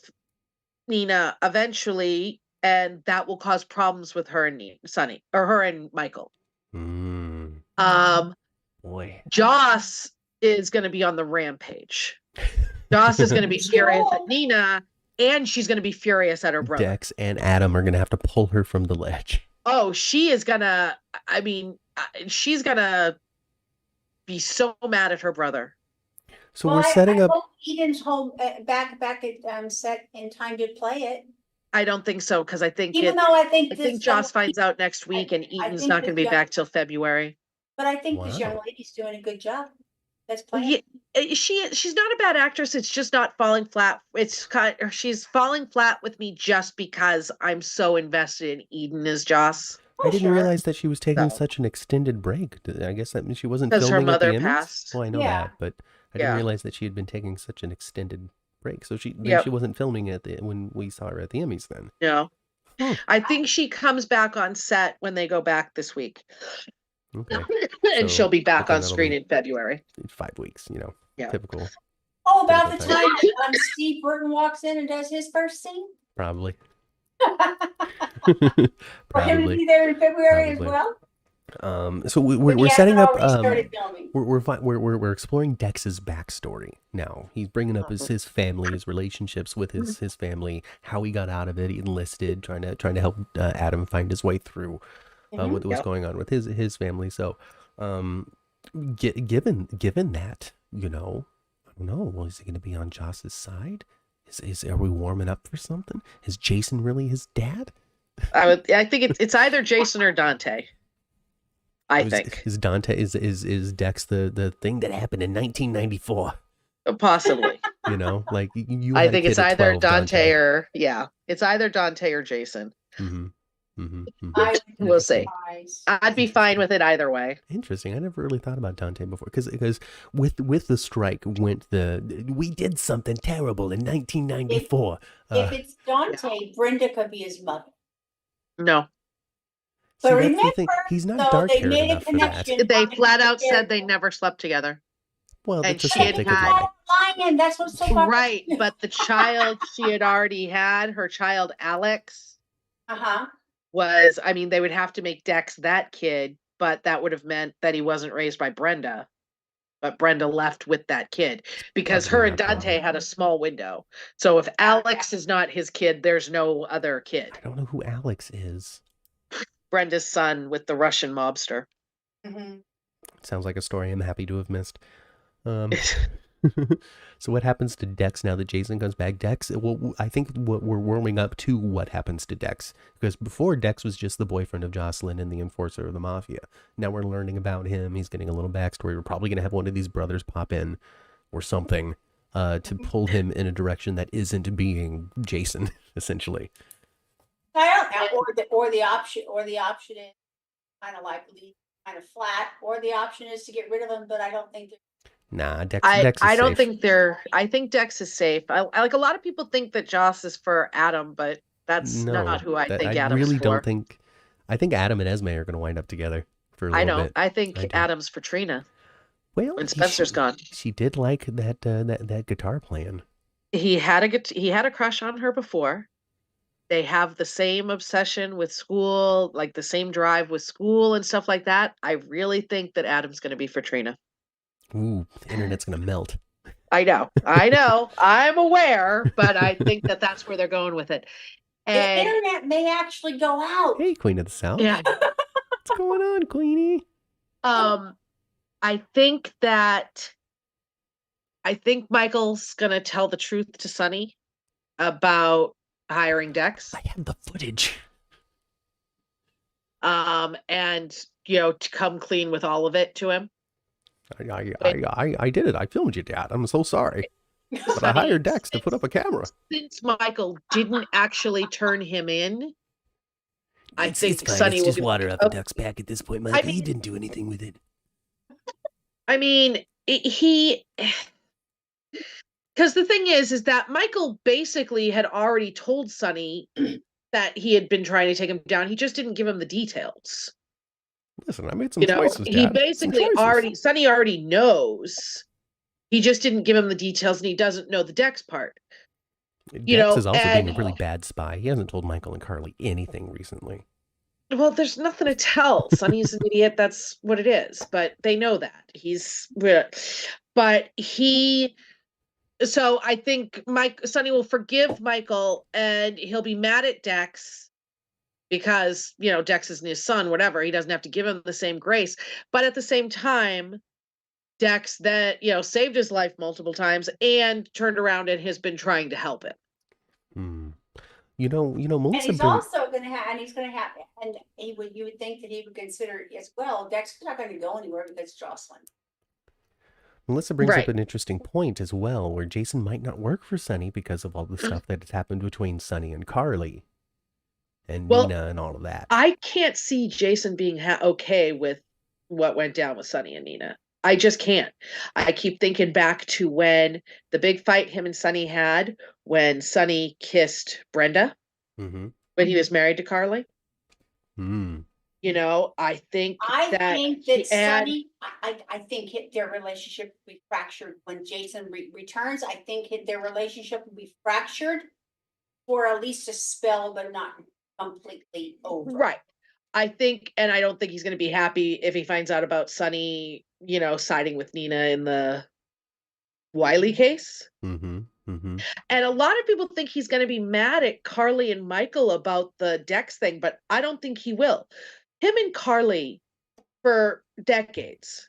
Nina eventually, and that will cause problems with her and Sonny, or her and Michael. Mm. Boy. Joss is going to be on the rampage. Joss is going to be furious at Nina, and she's going to be furious at her brother. Dex and Adam are going to have to pull her from the ledge. Oh, she is going to, I mean, she's going to be so mad at her brother. So we're setting up. I hope Eden's home back at set in time to play it. I don't think so, because I think Even though I think Joss finds out next week, and Eden's not going to be back till February. But I think this young lady's doing a good job. That's playing. Yeah, she's not a bad actress. It's just not falling flat. She's falling flat with me just because I'm so invested in Eden as Joss. I didn't realize that she was taking such an extended break. I guess that means she wasn't filming her mother at the Emmys? passed. Well, I know that, but I didn't realize that she had been taking such an extended break. So she wasn't filming when we saw her at the Emmys then. No. I think she comes back on set when they go back this week. Okay. And she'll be back on screen in February. 5 weeks, typical. Oh, about the time Steve Burton walks in and does his first scene? Probably. For him to be there in February as well? So we're setting up. We're exploring Dex's backstory now. He's bringing up his family, his relationships with his family, how he got out of it. He enlisted, trying to help Adam find his way through what was going on with his family. So, given that, I don't know. Well, is he going to be on Joss's side? Are we warming up for something? Is Jason really his dad? I think it's either Jason or Dante. I think is Dex the thing that happened in 1994? Possibly. Like you. I think it's either Dante or it's either Dante or Jason. Mm-hmm. Mm-hmm. We'll see. I'd be fine with it either way. Interesting. I never really thought about Dante before because with the strike went we did something terrible in 1994. If it's Dante, Brenda could be his mother. No. But remember, he's not dark-haired enough for that. They flat out said they never slept together. Well, and she had lying. That's what's so right. But the child she had already had, her child Alex, was, they would have to make Dex that kid, but that would have meant that he wasn't raised by Brenda. But Brenda left with that kid because her and Dante had a small window. So if Alex is not his kid, there's no other kid. I don't know who Alex is. Brenda's son with the Russian mobster. Mm-hmm. Sounds like a story I'm happy to have missed. So what happens to Dex now that Jason comes back? Dex, well, I think we're warming up to what happens to Dex. Because before, Dex was just the boyfriend of Jocelyn and the enforcer of the Mafia. Now we're learning about him. He's getting a little backstory. We're probably going to have one of these brothers pop in or something to pull him in a direction that isn't being Jason, essentially. I don't know. Or the option is kind of like kind of flat, or the option is to get rid of him, but I don't think Nah, Dex is I don't safe. think I think Dex is safe. I like a lot of people think that Joss is for Adam, but that's not who I think Adam's really for. Don't think. I think Adam and Esme are going to wind up together for a little bit. I think Adam's for Trina. Well, when Spencer's gone, she did like that guitar playing. He had a crush on her before. They have the same obsession with school, like the same drive with school and stuff like that. I really think that Adam's going to be for Trina. Ooh, the internet's going to melt. I know. I'm aware, but I think that that's where they're going with it. And the internet may actually go out. Hey, Queen of the South. Yeah. What's going on, Queenie? I think Michael's going to tell the truth to Sonny about hiring Dex. I have the footage. And to come clean with all of it to him. I did it. I filmed you, Dad. I'm so sorry. But I hired Dex to put up a camera. Since Michael didn't actually turn him in, I think it's fine. Sonny it's will just water off the duck's back at this point, Michael. He didn't do anything with it. Because the thing is that Michael basically had already told Sonny that he had been trying to take him down. He just didn't give him the details. Listen, I made some choices, he Dad. basically Sonny already knows. He just didn't give him the details, and he doesn't know the Dex part. Dex is also being a really bad spy. He hasn't told Michael and Carly anything recently. Well, there's nothing to tell. Sonny's an idiot. That's what it is. But they know that. So I think Sonny will forgive Michael, and he'll be mad at Dex because, Dex isn't his son, whatever. He doesn't have to give him the same grace. But at the same time, Dex that, saved his life multiple times and turned around and has been trying to help him. Melissa. And he's also going to have, you would think that he would consider as well, Dex is not going to go anywhere because Jocelyn. Melissa brings up an interesting point as well, where Jason might not work for Sonny because of all the stuff that has happened between Sonny and Carly. And Nina and all of that. I can't see Jason being okay with what went down with Sonny and Nina. I just can't. I keep thinking back to when the big fight him and Sonny had when Sonny kissed Brenda when he was married to Carly. I think Sonny, I think their relationship will be fractured when Jason returns. I think their relationship will be fractured for at least a spell, but not completely over. Right. I think, and I don't think he's going to be happy if he finds out about Sonny, siding with Nina in the Wiley case. And a lot of people think he's going to be mad at Carly and Michael about the Dex thing, but I don't think he will. Him and Carly, for decades,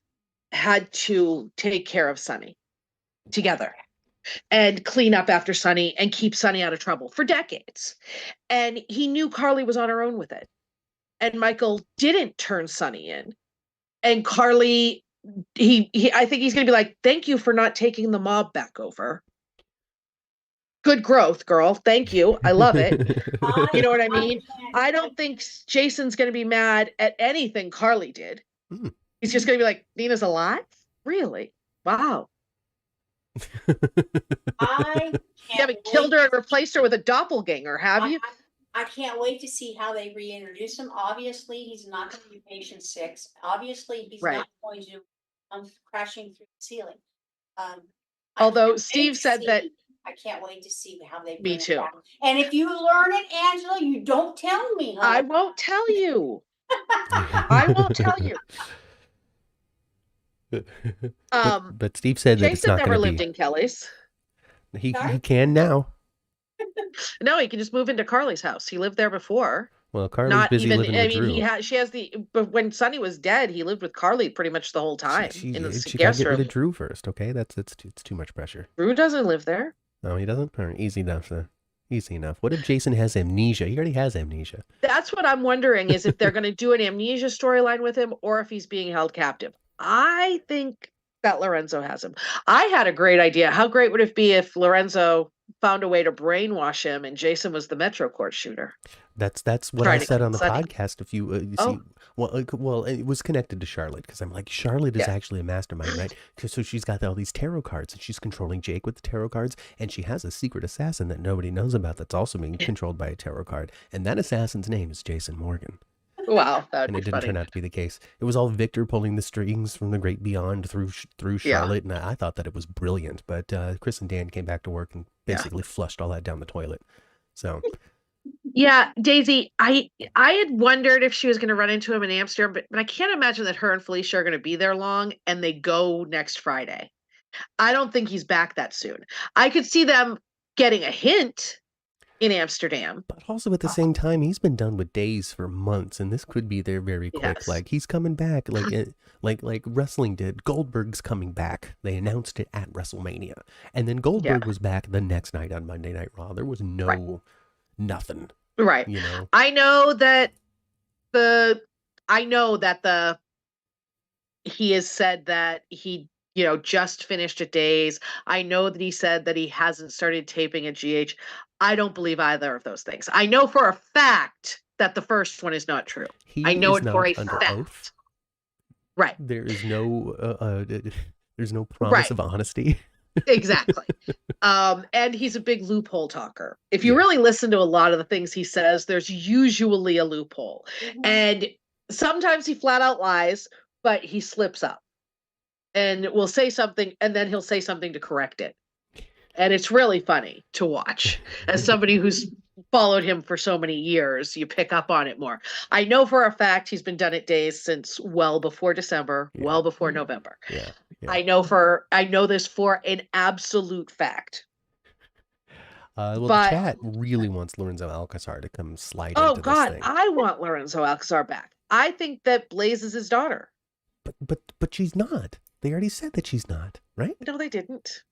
had to take care of Sonny together and clean up after Sonny and keep Sonny out of trouble for decades. And he knew Carly was on her own with it. And Michael didn't turn Sonny in. And Carly, I think he's going to be like, thank you for not taking the mob back over. Good growth, girl. Thank you. I love it. You know what I mean? I don't think Jason's going to be mad at anything Carly did. He's just going to be like, Nina's alive? Really? Wow. You haven't killed her and replaced her with a doppelganger, have you? I can't wait to see how they reintroduce him. Obviously, he's not going to be patient 6. Obviously, he's not going to come crashing through the ceiling. Although Steve said that. I can't wait to see how they bring it back. And if you learn it, Angela, you don't tell me, huh? I won't tell you. I won't tell you. But Steve said that it's not going to be. Jason never lived in Kelly's. He can now. No, he can just move into Carly's house. He lived there before. Well, Carly's busy living with Drew. But when Sonny was dead, he lived with Carly pretty much the whole time. She got to get rid of Drew first, okay? It's too much pressure. Drew doesn't live there. No, he doesn't? All right, easy enough then. Easy enough. What if Jason has amnesia? He already has amnesia. That's what I'm wondering, is if they're going to do an amnesia storyline with him or if he's being held captive. I think that Lorenzo has him. I had a great idea. How great would it be if Lorenzo found a way to brainwash him and Jason was the Metro Court shooter? That's what I said on the podcast. If you see, well, it was connected to Charlotte because I'm like, Charlotte is actually a mastermind, right? So she's got all these tarot cards and she's controlling Jake with the tarot cards, and she has a secret assassin that nobody knows about that's also being controlled by a tarot card, and that assassin's name is Jason Morgan. Wow, and it didn't turn out to be the case. It was all Victor pulling the strings from the great beyond through Charlotte, and I thought that it was brilliant. But Chris and Dan came back to work and basically flushed all that down the toilet. So. Yeah, Daisy, I had wondered if she was going to run into him in Amsterdam, but I can't imagine that her and Felicia are going to be there long, and they go next Friday. I don't think he's back that soon. I could see them getting a hint in Amsterdam. But also at the same time, he's been done with days for months, and this could be there very quick. Yes. Like, he's coming back, like wrestling did. Goldberg's coming back. They announced it at WrestleMania. And then Goldberg was back the next night on Monday Night Raw. There was nothing. Right. You know? I know that he has said that he, just finished at Days. I know that he said that he hasn't started taping at GH. I don't believe either of those things. I know for a fact that the first one is not true. I know it for a fact. Oath. Right. There is there's no promise of honesty. Exactly. And he's a big loophole talker. If you really listen to a lot of the things he says, there's usually a loophole. And sometimes he flat out lies, but he slips up and will say something, and then he'll say something to correct it. And it's really funny to watch. As somebody who's followed him for so many years, you pick up on it more. I know for a fact he's been done at days since well before December, Yeah. well before November. Yeah. I know this for an absolute fact. Well, But- the chat really wants Lorenzo Alcazar to come slide Oh into this God, thing. I want Lorenzo Alcazar back. I think that Blaze is his daughter. But she's not. They already said that she's not, right? No, they didn't.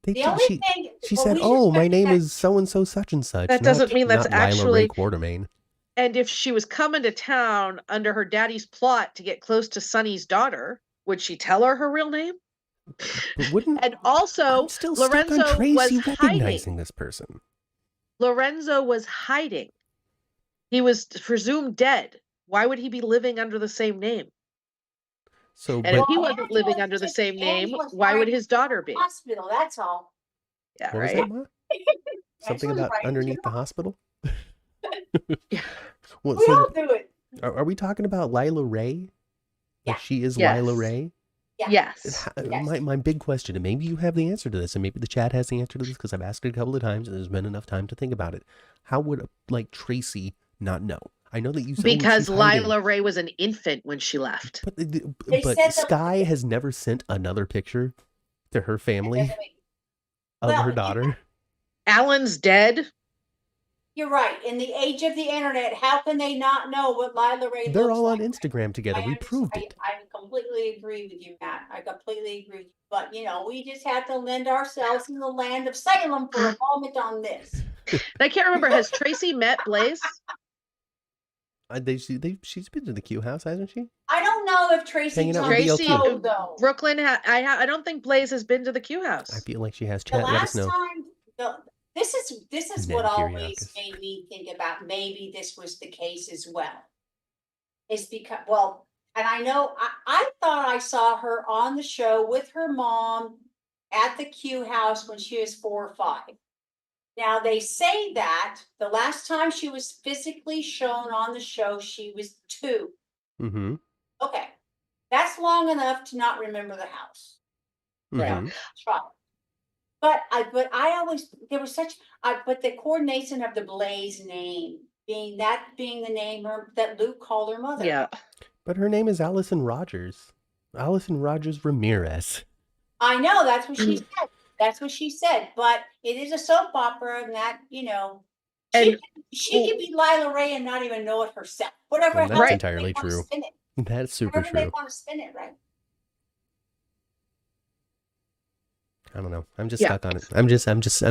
The only thing. She well, said, we just "Oh, my heard name that- is so and so such and such." That doesn't mean that's not Lila actually- Ray Quartermain. And if she was coming to town under her daddy's plot to get close to Sonny's daughter, would she tell her real name? But wouldn't And also, I'm still Lorenzo stuck on Tracy was recognizing hiding. this person? Lorenzo was hiding. He was presumed dead. Why would he be living under the same name? So, And if but he wasn't living under the same name, why would his daughter be? Hospital, that's all. Yeah, what was right. that, Ma? Something Actually, about right, underneath the too. hospital? Yeah. Well, We all so do it. are we talking about Lila Ray? Yeah. Like she is Yes. Lila Ray? Yeah. Yes. Yes. My big question, and maybe you have the answer to this, and maybe the chat has the answer to this because I've asked it a couple of times and there's been enough time to think about it. How would Tracy not know? I know that you said Because Lila Ray was an infant when she left. But They said that- Sky has never sent another picture to her family of Well, her daughter. Alan's dead. You're right. In the age of the internet, how can they not know what Lila Ray They're looks all like? on Instagram together. We proved it. I completely agree with you, Matt. I completely agree. But, we just have to lend ourselves in the land of Salem for a moment on this. I can't remember. Has Tracy met Blaze? She's been to the Q house, hasn't she? I don't know if Tracy Hanging out told with me the Tracy, LQ. so, though. Brooklyn. I don't think Blaze has been to the Q house. I feel like she has. The Chat, let us last know. time, this is Ned what always Kiriakis. made me think about maybe this was the case as well. It's because, well, and I know, I thought I saw her on the show with her mom at the Q house when she was 4 or 5. Now, they say that the last time she was physically shown on the show, she was 2. Mm-hmm. Okay, that's long enough to not remember the house. Mm-hmm. Try. But I always, there was but the coordination of the Blaze name being the name that Luke called her mother. Yeah. But her name is Allison Rogers. Allison Rogers Ramirez. I know, that's what she said. That's what she said. But it is a soap opera, and that, And she could be Lila Ray and not even know it herself. Whatever. And that's how they entirely wanna true. spin it. That's super However they true. want to spin it, right? I don't know. I'm just Yeah. stuck on it. I'm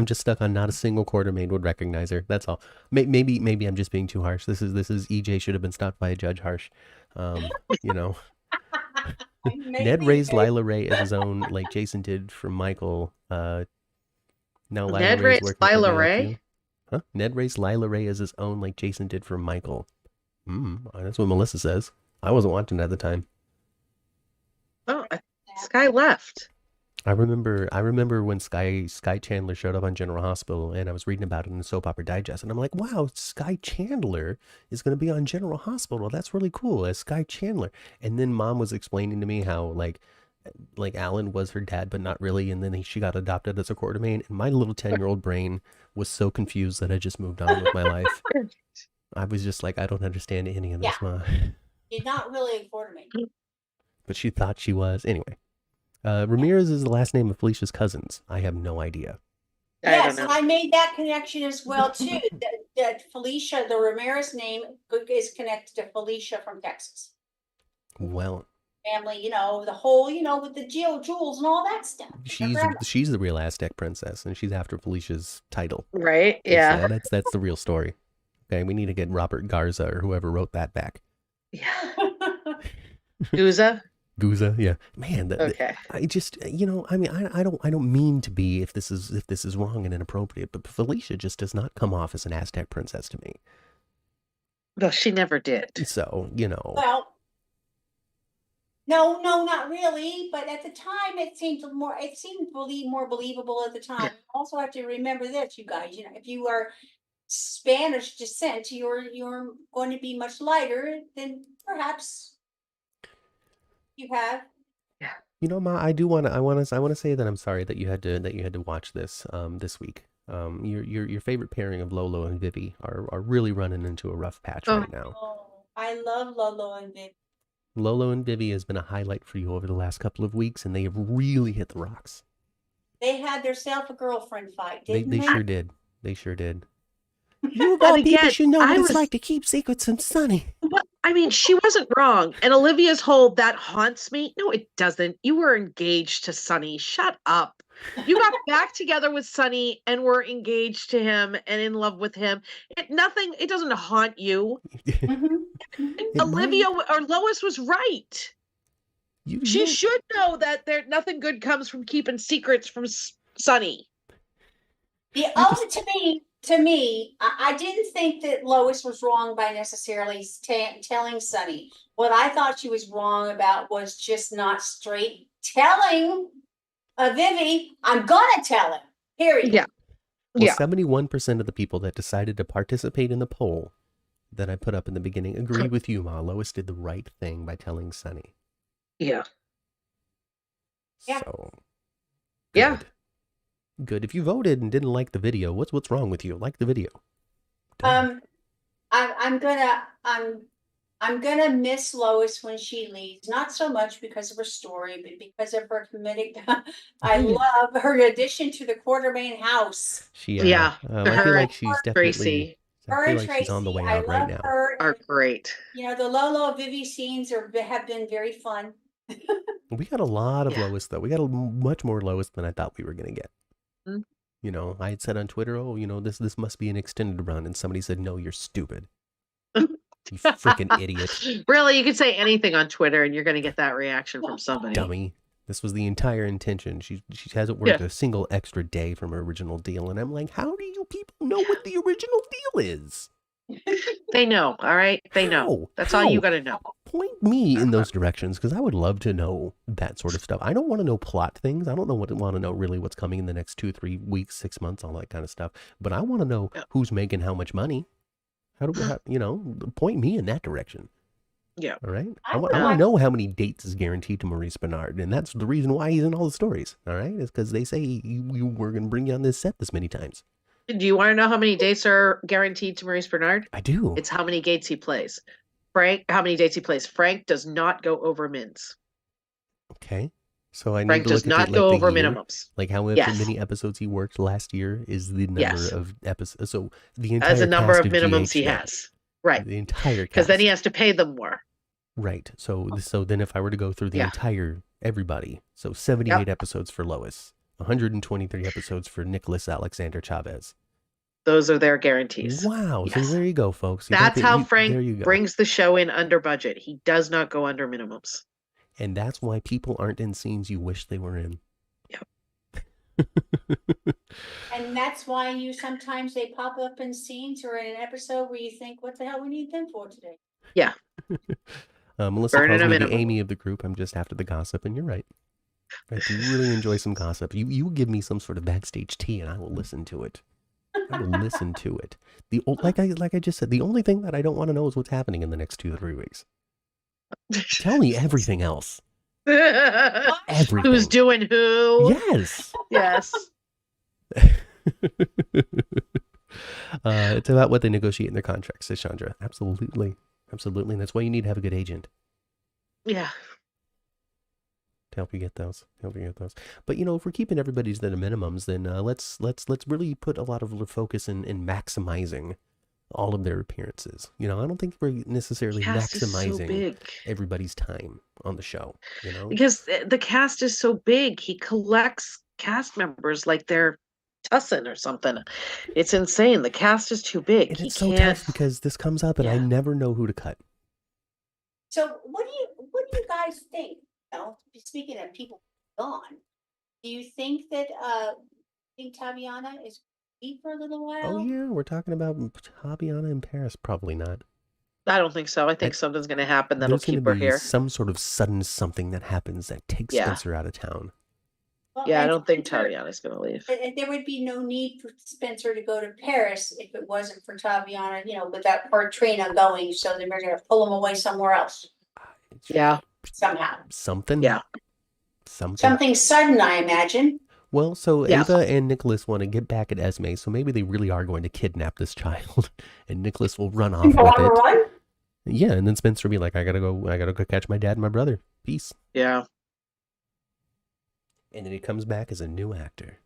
just stuck on not a single Quartermain would recognize her. That's all. Maybe I'm just being too harsh. This is EJ should have been stopped by a judge harsh. You know. Ned raised Lila Ray as his own, like Jason did for Michael. Now Lila Ned Ray's raised working for Lila the Ray? LQ. Huh? Ned raised Lila Ray as his own, like Jason did for Michael. That's what Melissa says. I wasn't watching at the time. oh, Sky left. I remember when Sky Chandler showed up on General Hospital, and I was reading about it in the Soap Opera Digest, and I'm like, wow, Sky Chandler is going to be on General Hospital. That's really cool, as Sky Chandler. And then Mom was explaining to me how like Alan was her dad, but not really, and then she got adopted as a Quartermain, and my little 10-year-old brain was so confused that I just moved on with my life. I was just like, I don't understand any of this, Ma. You're not really a Quartermain. But she thought she was. Anyway. Ramirez is the last name of Felicia's cousins. I have no idea. Yes, and I made that connection as well too. That Felicia, the Ramirez name, is connected to Felicia from Texas. Well, Family, the whole, with the jewels and all that stuff. she's the real Aztec princess, and she's after Felicia's title. Right? Yeah. That's the real story. Okay, we need to get Robert Garza or whoever wrote that back. Yeah. Guza? Guza, yeah, man. Okay. I just, I mean, I don't mean to be if this is wrong and inappropriate, but Felicia just does not come off as an Aztec princess to me. No, she never did. So, Well, no, not really. But at the time, it seemed more believable at the time. You also have to remember this, you guys. If you are Spanish descent, you're going to be much lighter than perhaps you have. You know, Ma, I want to say that I'm sorry that you had to watch this this week. Your favorite pairing of Lolo and Vivi are really running into a rough patch Oh. right now. Oh, I love Lolo and Viv. Lolo and Vivi has been a highlight for you over the last couple of weeks, and they have really hit the rocks. They had their self a girlfriend fight, They didn't they? sure did. They sure did. You of But all again, people should know what I it's was- like to keep secrets from Sonny. Well, I mean, she wasn't wrong. And Olivia's whole "that haunts me." No, it doesn't. You were engaged to Sonny. Shut up. You got back together with Sonny and were engaged to him and in love with him. It doesn't haunt you. Mhm. Olivia or Lois was right. She You should know that nothing good comes from keeping secrets from Sonny. To me, I didn't think that Lois was wrong by necessarily telling Sonny. What I thought she was wrong about was just not straight telling Vivi, I'm gonna tell him, period. Yeah. Well, Yeah. 71% of the people that decided to participate in the poll that I put up in the beginning agree with you, Ma. Lois did the right thing by telling Sonny. Yeah. Yeah. So, Yeah. Good. If you voted and didn't like the video, what's wrong with you? Like the video. Duh. I'm gonna miss Lois when she leaves. Not so much because of her story, but because of her comedic. I love her addition to the Quartermain house. Yeah. I feel Her like she's definitely. Tracy I Her feel and like she's on the Tracy, way I out right love now. her. are great. You know, the Lolo Vivi scenes have been very fun. We got a lot of Yeah. Lois though. We got much more Lois than I thought we were gonna get. Mhm. You know, I had said on Twitter, "Oh, you know, this must be an extended run," and somebody said, "No, you're stupid. You freaking idiot, Really, you could say anything on Twitter and you're going to get that reaction from somebody. dummy." This was the entire intention. She hasn't worked a single extra day from her original deal, and I'm like, how do you people know what the original deal is? They know, all right? They know. That's all you got to know. Point me in those directions, because I would love to know that sort of stuff. I don't want to know plot things. I don't want to know really what's coming in the next 2-3 weeks, 6 months, all that kind of stuff. But I want to know who's making how much money. Point me in that direction. Yeah. All right. I I want to know how many dates is guaranteed to Maurice Bernard, and that's the reason why he's in all the stories. All right, is because they say you were going to bring you on this set this many times. Do you want to know how many dates are guaranteed to Maurice Bernard? I do. It's how many dates he plays. How many dates he plays. Frank does not go over mins. Okay. So I need Frank to does look at not go over minimums. Like how many episodes he worked last year is the number of episodes. So the entire As a number cast of minimums GH he now. has. Right. The entire cast. Because then he has to pay them more. Right. So then if I were to go through the entire everybody, so 78 episodes for Lois, 123 episodes for Nikolas Alexander Chavez. Those are their guarantees. Wow. Yes. So there you go, folks. That's how Frank brings the show in under budget. He does not go under minimums. And that's why people aren't in scenes you wish they were in. Yep. And that's why sometimes they pop up in scenes or in an episode where you think, what the hell we need them for today? Yeah. Melissa calls me the Amy of the group. I'm just after the gossip, and you're right. I do really enjoy some gossip. You give me some sort of backstage tea, and I will listen to it. I will listen to it. Like I just said, the only thing that I don't want to know is what's happening in the next 2-3 weeks. Tell me everything else. Everything. Who's doing who? Yes. Yes. It's about what they negotiate in their contracts, says Chandra. Absolutely. Absolutely. And that's why you need to have a good agent. Yeah. To help you get those. But if we're keeping everybody's the minimums, then let's really put a lot of focus in maximizing all of their appearances. I don't think we're necessarily maximizing everybody's time on the show. Because the cast is so big. He collects cast members like they're Tussin or something. It's insane. The cast is too big. And it's so tough because this comes up and I never know who to cut. So what do you guys think? Speaking of people gone, do you think that Taviana is going for a little while? Oh yeah, we're talking about Taviana in Paris. Probably not. I don't think so. I think something's going to happen that'll keep her here. Some sort of sudden something that happens that takes Spencer out of town. Well, Yeah, I and don't think Spencer- Tatiana's gonna leave. and there would be no need for Spencer to go to Paris if it wasn't for Taviana, with that or Trina going, so they're gonna pull him away somewhere else Yeah, somehow. Something. yeah, Something sudden, I imagine. Well, so yeah. Ava and Nikolas want to get back at Esme, so maybe they really are going to kidnap this child, and Nikolas will run off Go with on a it. run? Yeah, and then Spencer will be like, I gotta go catch my dad and my brother. Peace. Yeah. And then he comes back as a new actor.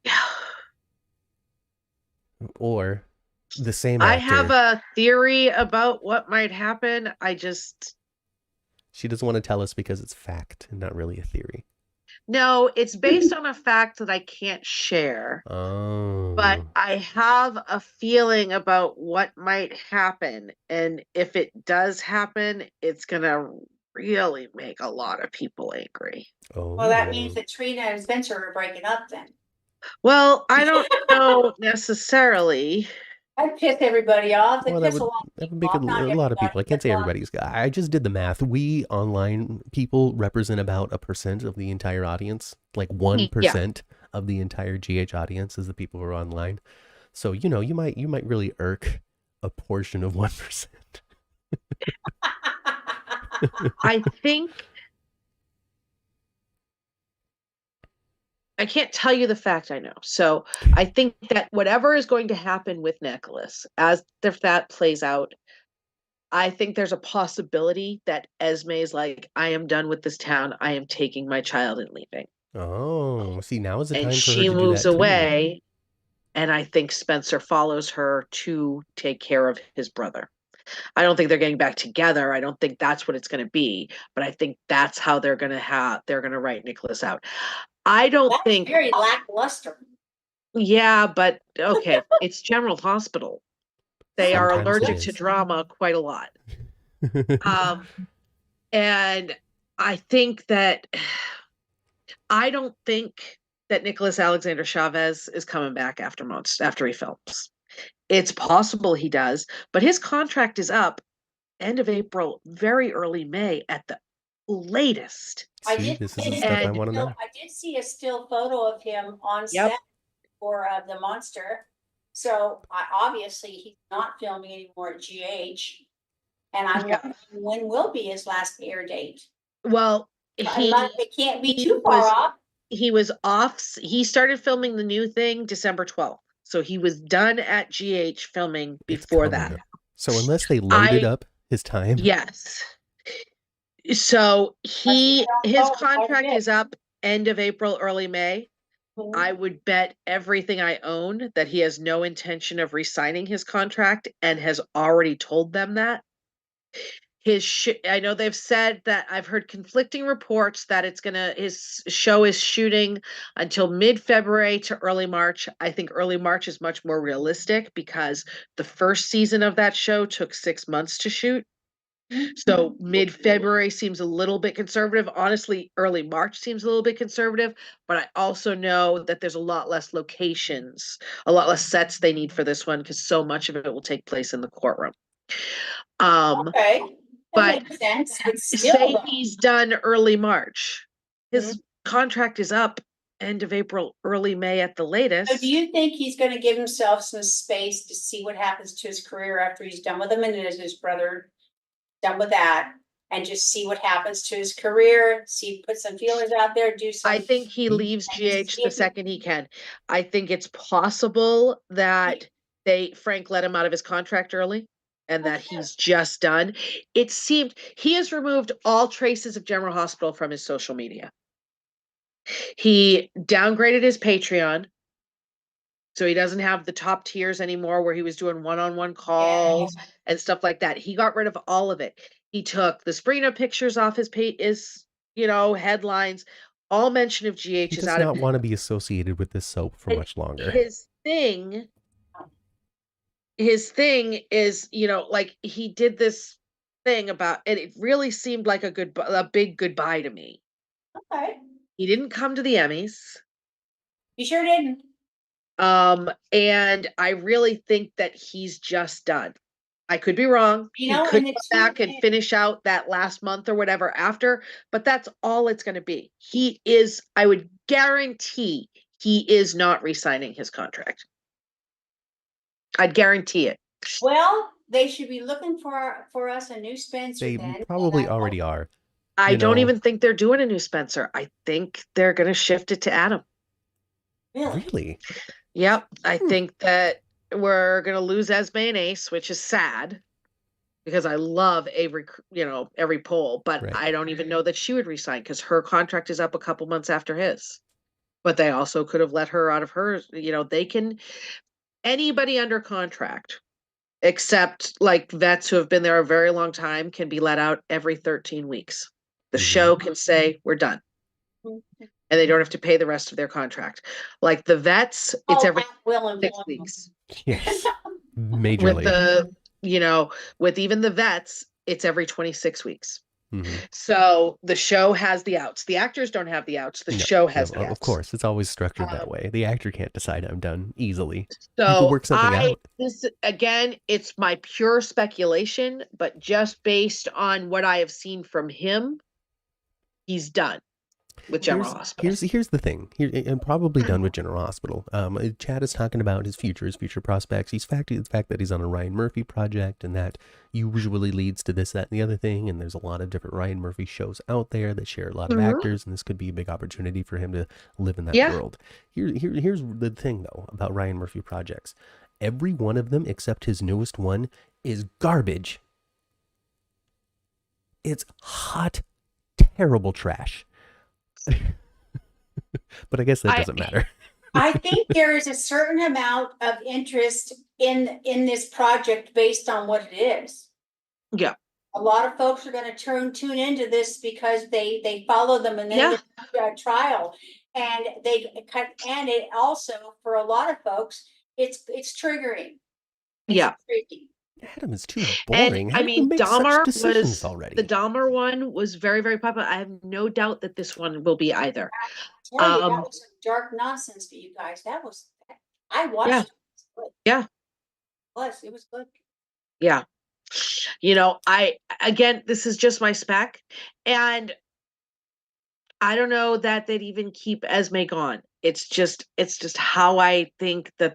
Yeah. Or the same I actor. have a theory about what might happen. She doesn't want to tell us because it's fact and not really a theory. No, it's based on a fact that I can't share. Oh. But I have a feeling about what might happen. And if it does happen, it's going to really make a lot of people angry. Oh. Well, that means that Trina and Spencer are breaking up then. Well, I don't know necessarily. I'd piss everybody off. Well, that would make a lot of people. I can't say everybody's. I just did the math. We online people represent about 1% of the entire audience. Like 1% of the entire GH audience is the people who are online. So you might really irk a portion of 1%. I think I can't tell you the fact I know. So I think that whatever is going to happen with Nikolas, as if that plays out, I think there's a possibility that Esme is like, I am done with this town. I am taking my child and leaving. Oh, see, now is the time And for her she to moves do that away. And I think Spencer follows her to take care of his brother. I don't think they're getting back together. I don't think that's what it's going to be, but I think that's how they're going to write Nikolas out. I don't That's think very lackluster. Yeah, but okay, it's General Hospital. They are Sometimes it allergic to is. drama quite a lot. And I think that I don't think that Nicholas Alexander Chavez is coming back after he films. It's possible he does, but his contract is up end of April, very early May at the latest. See, this is the stuff I want to know. I did see a still photo of him on Yep. set for the Monster. So obviously he's not filming anymore at GH. And I'm wondering when will be his last air date? Well, It can't be too far off. He was off. He started filming the new thing December 12th. So he was done at GH filming before that. So unless they loaded up his time. Yes. So his contract is up end of April, early May. I would bet everything I own that he has no intention of re-signing his contract and has already told them that. I know they've said that I've heard conflicting reports that his show is shooting until mid-February to early March. I think early March is much more realistic because the first season of that show took 6 months to shoot. So mid-February seems a little bit conservative. Honestly, early March seems a little bit conservative, but I also know that there's a lot less locations, a lot less sets they need for this one because so much of it will take place in the courtroom. Okay. But makes sense. say he's done early March. His contract is up end of April, early May at the latest. So do you think he's going to give himself some space to see what happens to his career after he's done with him and as his brother done with that, and just see what happens to his career, put some feelers out there, do some. I think he leaves GH the second he can. I think it's possible that Frank let him out of his contract early and that he's just done. It seemed he has removed all traces of General Hospital from his social media. He downgraded his Patreon. So he doesn't have the top tiers anymore where he was doing one-on-one calls and stuff like that. He got rid of all of it. He took the Sprina pictures off his headlines. All mention of GH is out of it. He does not want to be associated with this soap for much longer. His thing is, like he did this thing about, and it really seemed like a big goodbye to me. Okay. He didn't come to the Emmys. You sure didn't. And I really think that he's just done. I could be wrong. You He know, could and the come back and two, finish out that last month or whatever after, but that's all it's going to be. He is, I would guarantee he is not re-signing his contract. I'd guarantee it. well, they should be looking for us a new Spencer They then. probably and I already hope- are. I You don't know- even think they're doing a new Spencer. I think they're going to shift it to Adam. Really? Really? Yep. I think that we're going to lose Esme and Ace, which is sad because I love Avery, every poll, but Right. I don't even know that she would resign because her contract is up a couple months after his. But they also could have let her out of hers. They can, anybody under contract, except like vets who have been there a very long time, can be let out every 13 weeks. The Mhm. show can say, we're done. And they don't have to pay the rest of their contract. Like the vets, it's every at will 6 employment. weeks. Yes. With Majorly. with even the vets, it's every 26 weeks. Mhm. So the show has the outs. The actors don't have the outs. The No, show has the of outs. course, it's always structured that way. The actor can't decide I'm done easily. You So can work something out. this again, it's my pure speculation, but just based on what I have seen from him, he's done with General Hospital. Here's the thing. I'm probably done with General Hospital. Chad is talking about his future prospects. The fact that he's on a Ryan Murphy project, and that usually leads to this, that, and the other thing. And there's a lot of different Ryan Murphy shows out there that share a lot of actors, and this could be a big opportunity for him to live in that world. Here's the thing though about Ryan Murphy projects. Every one of them, except his newest one, is garbage. It's hot, terrible trash. But I guess that doesn't matter. I think there is a certain amount of interest in this project based on what it is. Yeah. A lot of folks are going to tune into this because they follow them and then trial, and it also, for a lot of folks, it's triggering. It's tricky. Adam is too boring. And How I do you mean, make such Dahmer decisions already? the Dahmer one was very, very popular. I have no doubt that this one will be either. I tell you, that was some dark nonsense for you guys. I watched it. Yeah. It was good. Yeah. Again, this is just my spec, and I don't know that they'd even keep Esme gone. It's just how I think that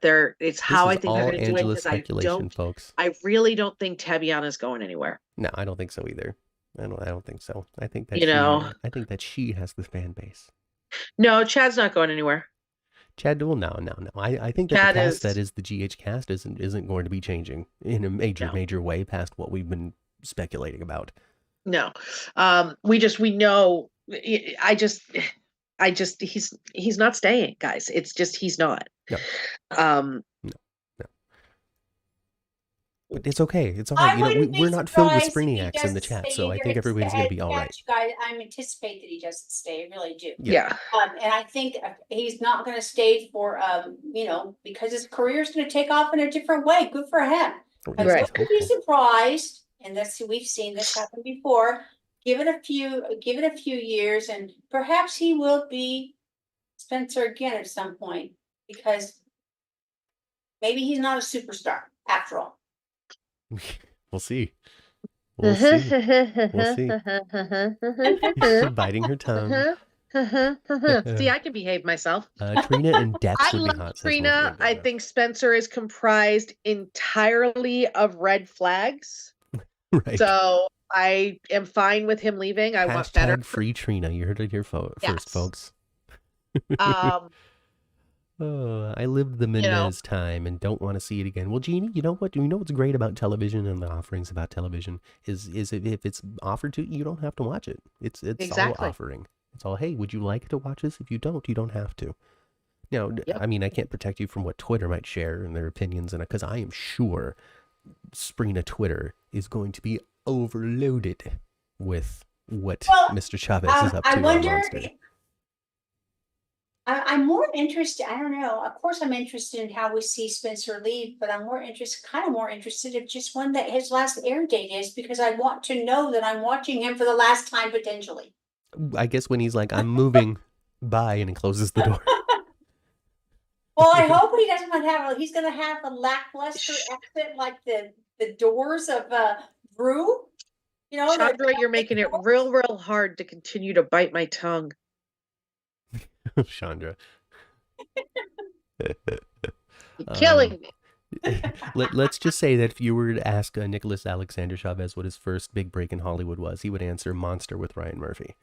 how I think they're going to do it, because folks. I really don't think Tabiana's going anywhere. No, I don't think so either. I don't think so. I think that I think that she has the fan base. No, Chad's not going anywhere. Chad, well, no. I think that the cast that is the GH cast isn't going to be changing in a major way past what we've been speculating about. No, we know. He's not staying, guys. It's just he's not. No. No. But it's okay. It's all right. We're not filled with Spriniacs in the chat, so I think everybody's going to be all right. Guys, I anticipate that he doesn't stay. I really do. Yeah. And I think he's not going to stay for because his career is going to take off in a different way. Good for him. Right. Don't be surprised, and we've seen this happen before. Give it a few years, and perhaps he will be Spencer again at some point, because maybe he's not a superstar after all. We'll see. We'll see. Biting her tongue. See, I can behave myself. Trina and Dex would be hot. I love Trina. I think Spencer is comprised entirely of red flags. Right. So I am fine with him leaving. I want better. Free Trina. You heard it here first, folks. I lived the Mendez time and don't want to see it again. Well, Jeannie, you know what? You know what's great about television and the offerings about television is if it's offered to you, you don't have to watch it. It's all offering. It's all, hey, would you like to watch this? If you don't, you don't have to. I mean, I can't protect you from what Twitter might share and their opinions, and because I am sure Sprina Twitter is going to be overloaded with what Mr. Chavez is up to. I wonder. I'm more interested. I don't know. Of course, I'm interested in how we see Spencer leave, but I'm more interested in just when his last air date is, because I want to know that I'm watching him for the last time potentially. I guess when he's like, I'm moving, bye, and he closes the door. Well, I hope he doesn't he's going to have a lackluster exit like the the doors of Brew. You know, Chandra, you're making it real, real hard to continue to bite my tongue. Chandra. You're killing me. Let's just say that if you were to ask Nicholas Alexander Chavez what his first big break in Hollywood was, he would answer Monster with Ryan Murphy.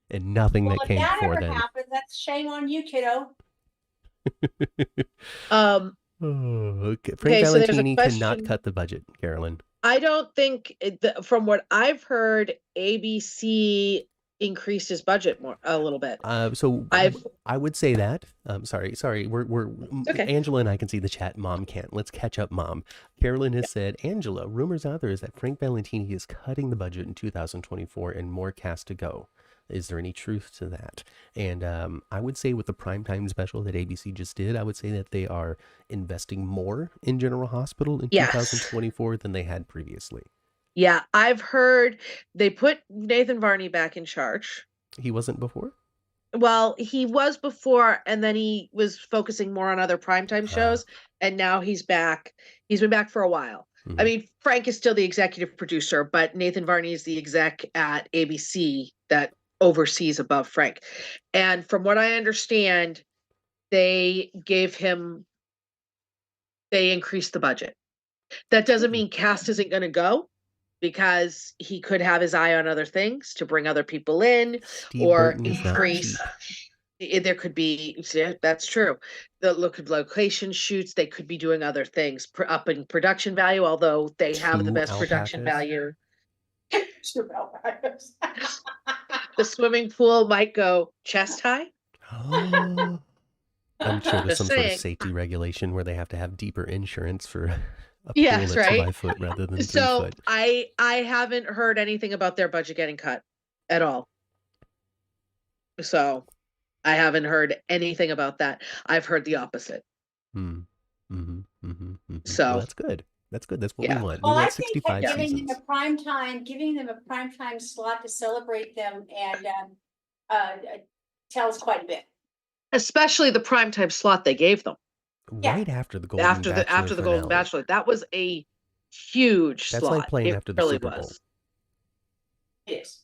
And nothing well, that if came that before ever then. happened, that's shame on you, kiddo. Oh, okay. Frank Okay, so there's a Valentini cannot question. cut the budget, Carolyn. I don't think, from what I've heard, ABC increased his budget a little bit. So I would say that. Sorry. We're okay. Angela and I can see the chat. Mom can't. Let's catch up, Mom. Carolyn has said, Angela, rumors out there is that Frank Valentini is cutting the budget in 2024 and more cast to go. Is there any truth to that? And I would say with the primetime special that ABC just did, I would say that they are investing more in General Hospital in 2024 than they had previously. Yeah, I've heard they put Nathan Varney back in charge. He wasn't before? Well, he was before, and then he was focusing more on other primetime shows, and now he's back. He's been back for a while. I mean, Frank is still the executive producer, but Nathan Varney is the exec at ABC that oversees above Frank. And from what I understand, they increased the budget. That doesn't mean cast isn't going to go, because he could have his eye on other things to bring other people in. Steve or Burton is not increase. There could be, yeah, that's true. The location shoots, they could be doing other things, up in production value, although they have the best production value. The swimming pool might go chest high. I'm sure there's Just some sort of saying. safety regulation where they have to have deeper insurance for a pool Yes, that's right? 5 foot rather than 3 So foot. I haven't heard anything about their budget getting cut at all. So I haven't heard anything about that. I've heard the opposite. So well, that's good. That's good. That's what we want. Well, we want I think 65 that giving seasons. them a prime time slot to celebrate them and tells quite a bit. Especially the primetime slot they gave them. Right after the Golden Bachelor after the Golden Bachelor. That was a huge That's slot. like playing after the Super Bowl. It is.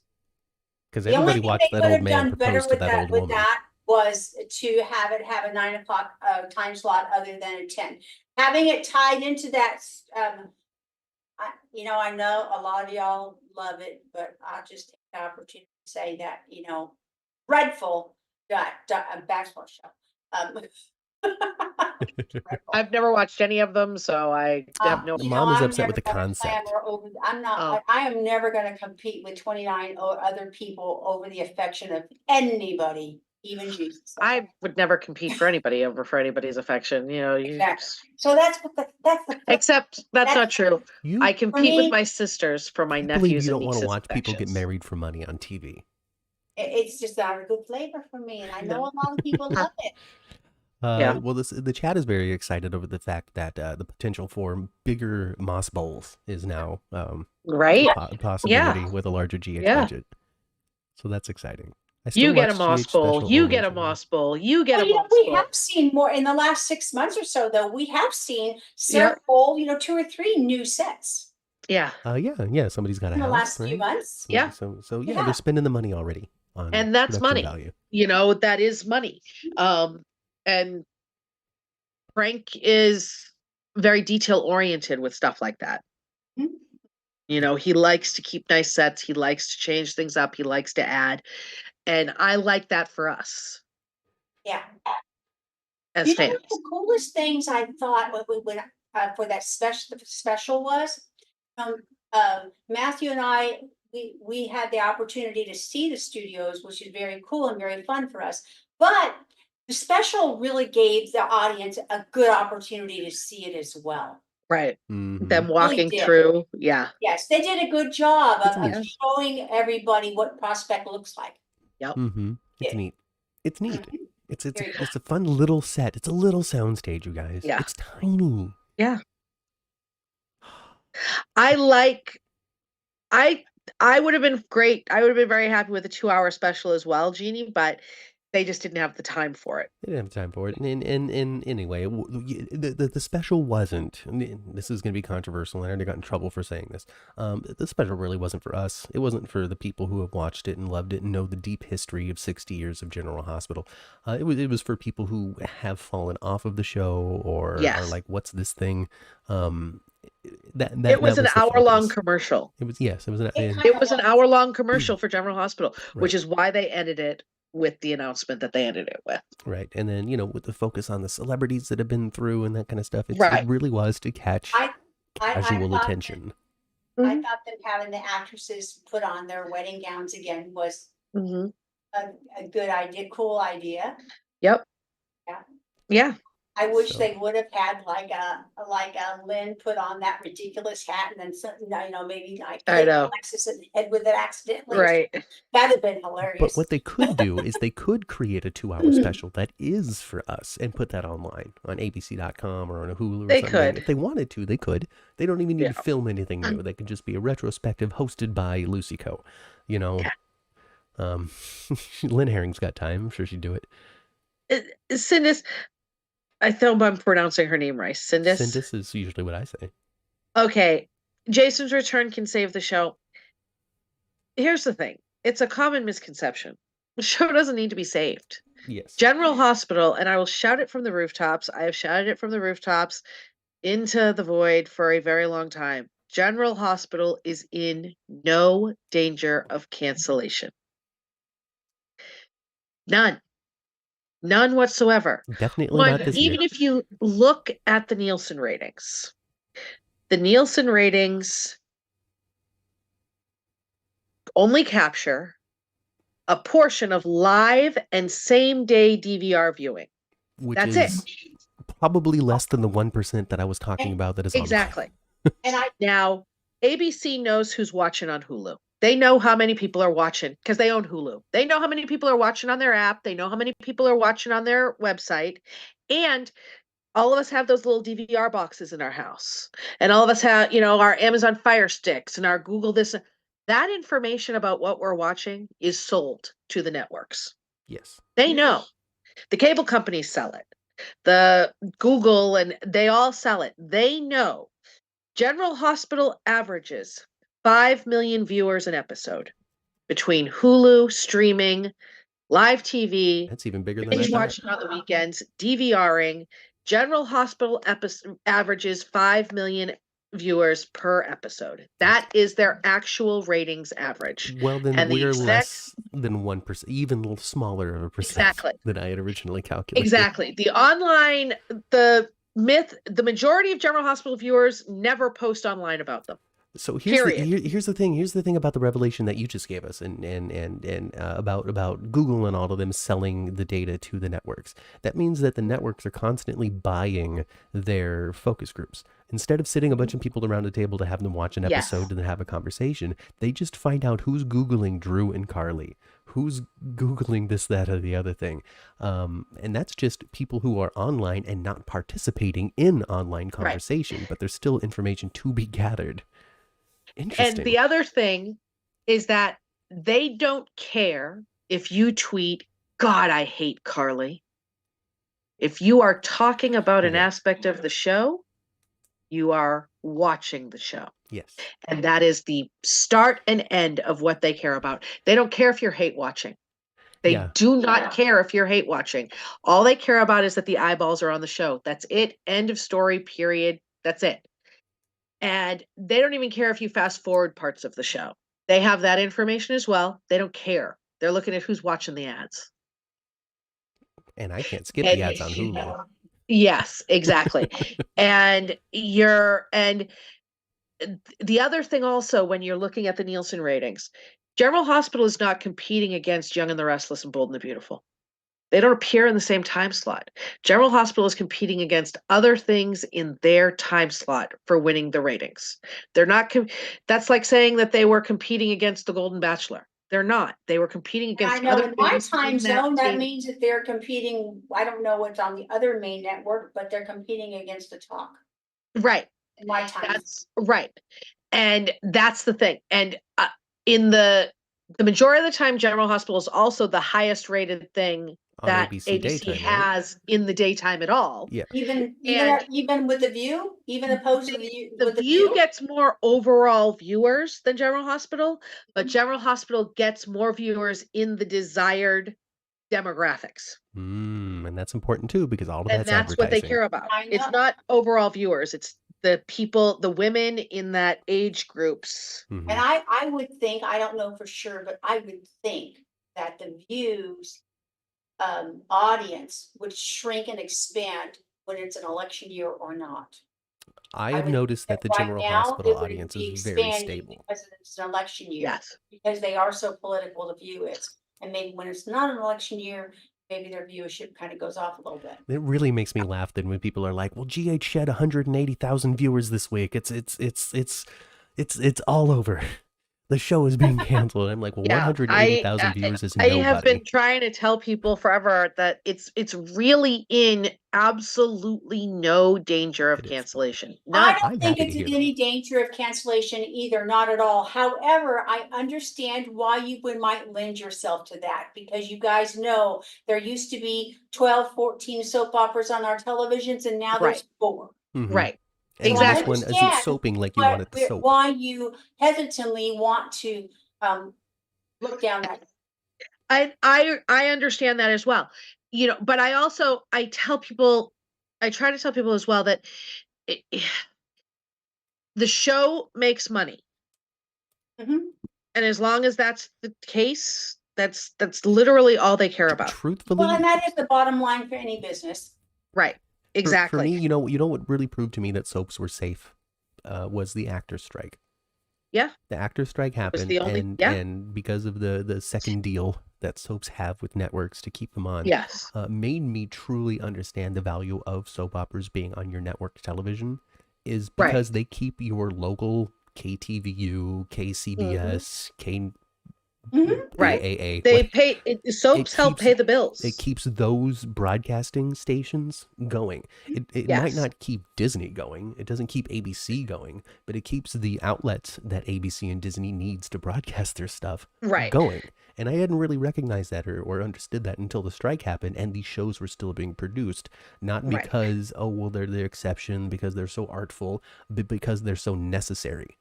Because everybody watched that old man propose to that old woman. That was to have it have a 9 o'clock time slot other than a 10. Having it tied into that, I know a lot of y'all love it, but I'll just take the opportunity to say that, dreadful basketball show. I've never watched any of them, so I have no. Mom is upset with the concept. I am never going to compete with 29 other people over the affection of anybody, even Jesus. I would never compete for anybody over for anybody's affection. Exactly. So that's the except that's not true. I compete with my sisters for my nephews. Believe you don't and want to nieces' watch people get affections. married for money on TV. It's just not a good flavor for me, and I know a lot of people love it. Well, the chat is very excited over the fact that the potential for bigger Moss Bowls is now right a possibility with a larger GH budget. So that's exciting. You get a Moss Bowl. You get a Moss Bowl. You get a Moss Bowl. We have seen more in the last 6 months or so, though. We have seen several, 2 or 3 new sets. Yeah. Yeah. Somebody's got a house in the last few months. So they're spending the money already. And that's money. Value. That is money. And Frank is very detail oriented with stuff like that. Mm-hmm. He likes to keep nice sets. He likes to change things up. He likes to add. And I like that for us. Yeah. As fans. The coolest things I thought when for that special was Matthew and I, we had the opportunity to see the studios, which is very cool and very fun for us. But the special really gave the audience a good opportunity to see it as well. Right. Mm-hmm. Them walking through. Yeah. Yes, they did a good job of showing everybody what Prospect looks like. Yep. Mm-hmm. It's neat. It's neat. Mm-hmm. It's a fun little set. It's a little soundstage, you guys. Yeah. It's tiny. Yeah. I would have been great. I would have been very happy with a 2-hour special as well, Jeannie, but They just didn't have the time for it. They didn't have time for it. And anyway, the special wasn't, and this is going to be controversial, and I already got in trouble for saying this. The special really wasn't for us. It wasn't for the people who have watched it and loved it and know the deep history of 60 years of General Hospital. It was for people who have fallen off of the show or are like, what's this thing? It was an hour-long commercial. It was, yes, it was an hour-long commercial for General Hospital, which is why they ended it with the announcement that they ended it with. Right. And then, with the focus on the celebrities that have been through and that kind of stuff, it really was to catch casual attention. I thought them having the actresses put on their wedding gowns again was a good idea, cool idea. Yep. Yeah. Yeah. I wish they would have had like a Lynn put on that ridiculous hat and then something, maybe like Alexis in the head with it accidentally. Right. That'd have been hilarious. But what they could do is they could create a 2-hour special that is for us and put that online on ABC.com or on a Hulu or something. Could. If they wanted to, they could. They don't even need to film anything new. They could just be a retrospective hosted by Lucy Co. Lynn Herring's got time. I'm sure she'd do it. Cindis. I hope I'm pronouncing her name right. Cindis? Cindis is usually what I say. Okay. Jason's return can save the show. Here's the thing. It's a common misconception. The show doesn't need to be saved. Yes. General Hospital, and I will shout it from the rooftops. I have shouted it from the rooftops into the void for a very long time. General Hospital is in no danger of cancellation. None whatsoever. Definitely not this year. Even if you look at the Nielsen ratings, only capture a portion of live and same-day DVR viewing. That's it. Probably less than the 1% that I was talking about that is exactly. Now, ABC knows who's watching on Hulu. They know how many people are watching because they own Hulu. They know how many people are watching on their app. They know how many people are watching on their website. And all of us have those little DVR boxes in our house. And all of us have, our Amazon Fire Sticks and our Google this. That information about what we're watching is sold to the networks. Yes. They know. The cable companies sell it. The Google, and they all sell it. They know. General Hospital averages 5 million viewers an episode between Hulu, streaming, live TV. That's even bigger than watching on the weekends, DVRing. General Hospital averages 5 million viewers per episode. That is their actual ratings average. Well, then we're less than 1%, even smaller of a percent than I had originally calculated. Exactly. The online, the majority of General Hospital viewers never post online about them. So here's the thing. Here's the thing about the revelation that you just gave us, and about Google and all of them selling the data to the networks. That means that the networks are constantly buying their focus groups. Instead of sitting a bunch of people around a table to have them watch an episode and then have a conversation, they just find out who's Googling Drew and Carly, who's Googling this, that, or the other thing. And that's just people who are online and not participating in online conversation, but there's still information to be gathered. Interesting. And the other thing is that they don't care if you tweet, God, I hate Carly. If you are talking about an aspect of the show, you are watching the show. Yes. And that is the start and end of what they care about. They don't care if you're hate watching. They do not care if you're hate watching. All they care about is that the eyeballs are on the show. That's it. End of story, period. That's it. And they don't even care if you fast forward parts of the show. They have that information as well. They don't care. They're looking at who's watching the ads. And I can't skip the ads on Hulu. Yes, exactly. And the other thing also, when you're looking at the Nielsen ratings, General Hospital is not competing against Young and the Restless and Bold and the Beautiful. They don't appear in the same time slot. General Hospital is competing against other things in their time slot for winning the ratings. They're not. That's like saying that they were competing against the Golden Bachelor. They're not. They were competing against. I know in my time zone, that means that they're competing. I don't know what's on the other main network, but they're competing against the talk. Right. In my time. That's right. And that's the thing. And in the majority of the time, General Hospital is also the highest rated thing On that ABC ABC daytime, right? has in the daytime at all. Yeah. Even with the View, even opposed to The with the View View. gets more overall viewers than General Hospital, but General Hospital gets more viewers in the desired demographics. And that's important too, because all of And that's that's what they advertising. care about. I It's know. not overall viewers, it's the people, the women in that age groups. Mhm. And I would think, I don't know for sure, but I would think that the View's audience would shrink and expand when it's an election year or not. I I have would noticed think that the right General now, Hospital it would audience be is very expanding stable. because it's an election year. Yes. Because they are so political, the View is. And maybe when it's not an election year, maybe their viewership kind of goes off a little bit. It really makes me laugh then when people are like, "Well, GH shed 180,000 viewers this week. It's all over. The show is being canceled." I'm like, "Well, Yeah, 180,000 viewers is I have nobody." been trying to tell people forever that it's really in absolutely no danger of It is. cancellation. I None. don't I'm think happy it's to in hear any danger of cancellation either, not at all. However, I understand why you would might lend yourself to that, because you guys know there used to be 12, 14 soap operas on our televisions, and now there's 4. Mhm. Right. And Exactly. this one isn't understand soaping like you want it to soap. Why you hesitantly want to look down that. I understand that as well. You know, but I try to tell people as well that it, the show makes money. Mhm. And as long as that's the case, that's literally all they care about. Truthfully, Well, and that is the bottom line for any business. Right. for Exactly. me, you know what really proved to me that soaps were safe was the actor strike. Yeah. The actor strike happened, the only- and yeah. and because of the second deal that soaps have with networks to keep them on, Yes. made me truly understand the value of soap operas being on your network television, is Right. because they keep your local KTVU, KCBS, Mhm. Right. KAA. They pay soaps help keeps- pay the bills. It keeps those broadcasting stations going. It might Yes. not keep Disney going. It doesn't keep ABC going, but it keeps the outlets that ABC and Disney needs to broadcast their stuff Right. going. And I hadn't really recognized that or understood that until the strike happened and these shows were still being produced. Not Right. because, oh, well, they're the exception, because they're so artful, but because they're so necessary.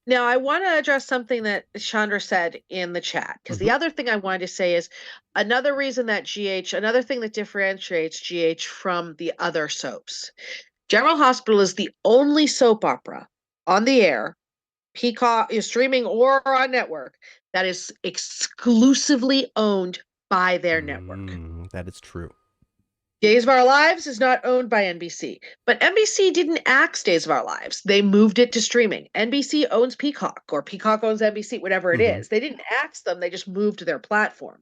Now, I want to address something that Chandra said in the chat, because the other thing I wanted to say is another reason that another thing that differentiates GH from the other soaps. General Hospital is the only soap opera on the air, Peacock is streaming or on network, that is exclusively owned by their network. That is true. Days of Our Lives is not owned by NBC, but NBC didn't axe Days of Our Lives. They moved it to streaming. NBC owns Peacock, or Peacock owns NBC, whatever it is. They didn't axe them, they just moved to their platform.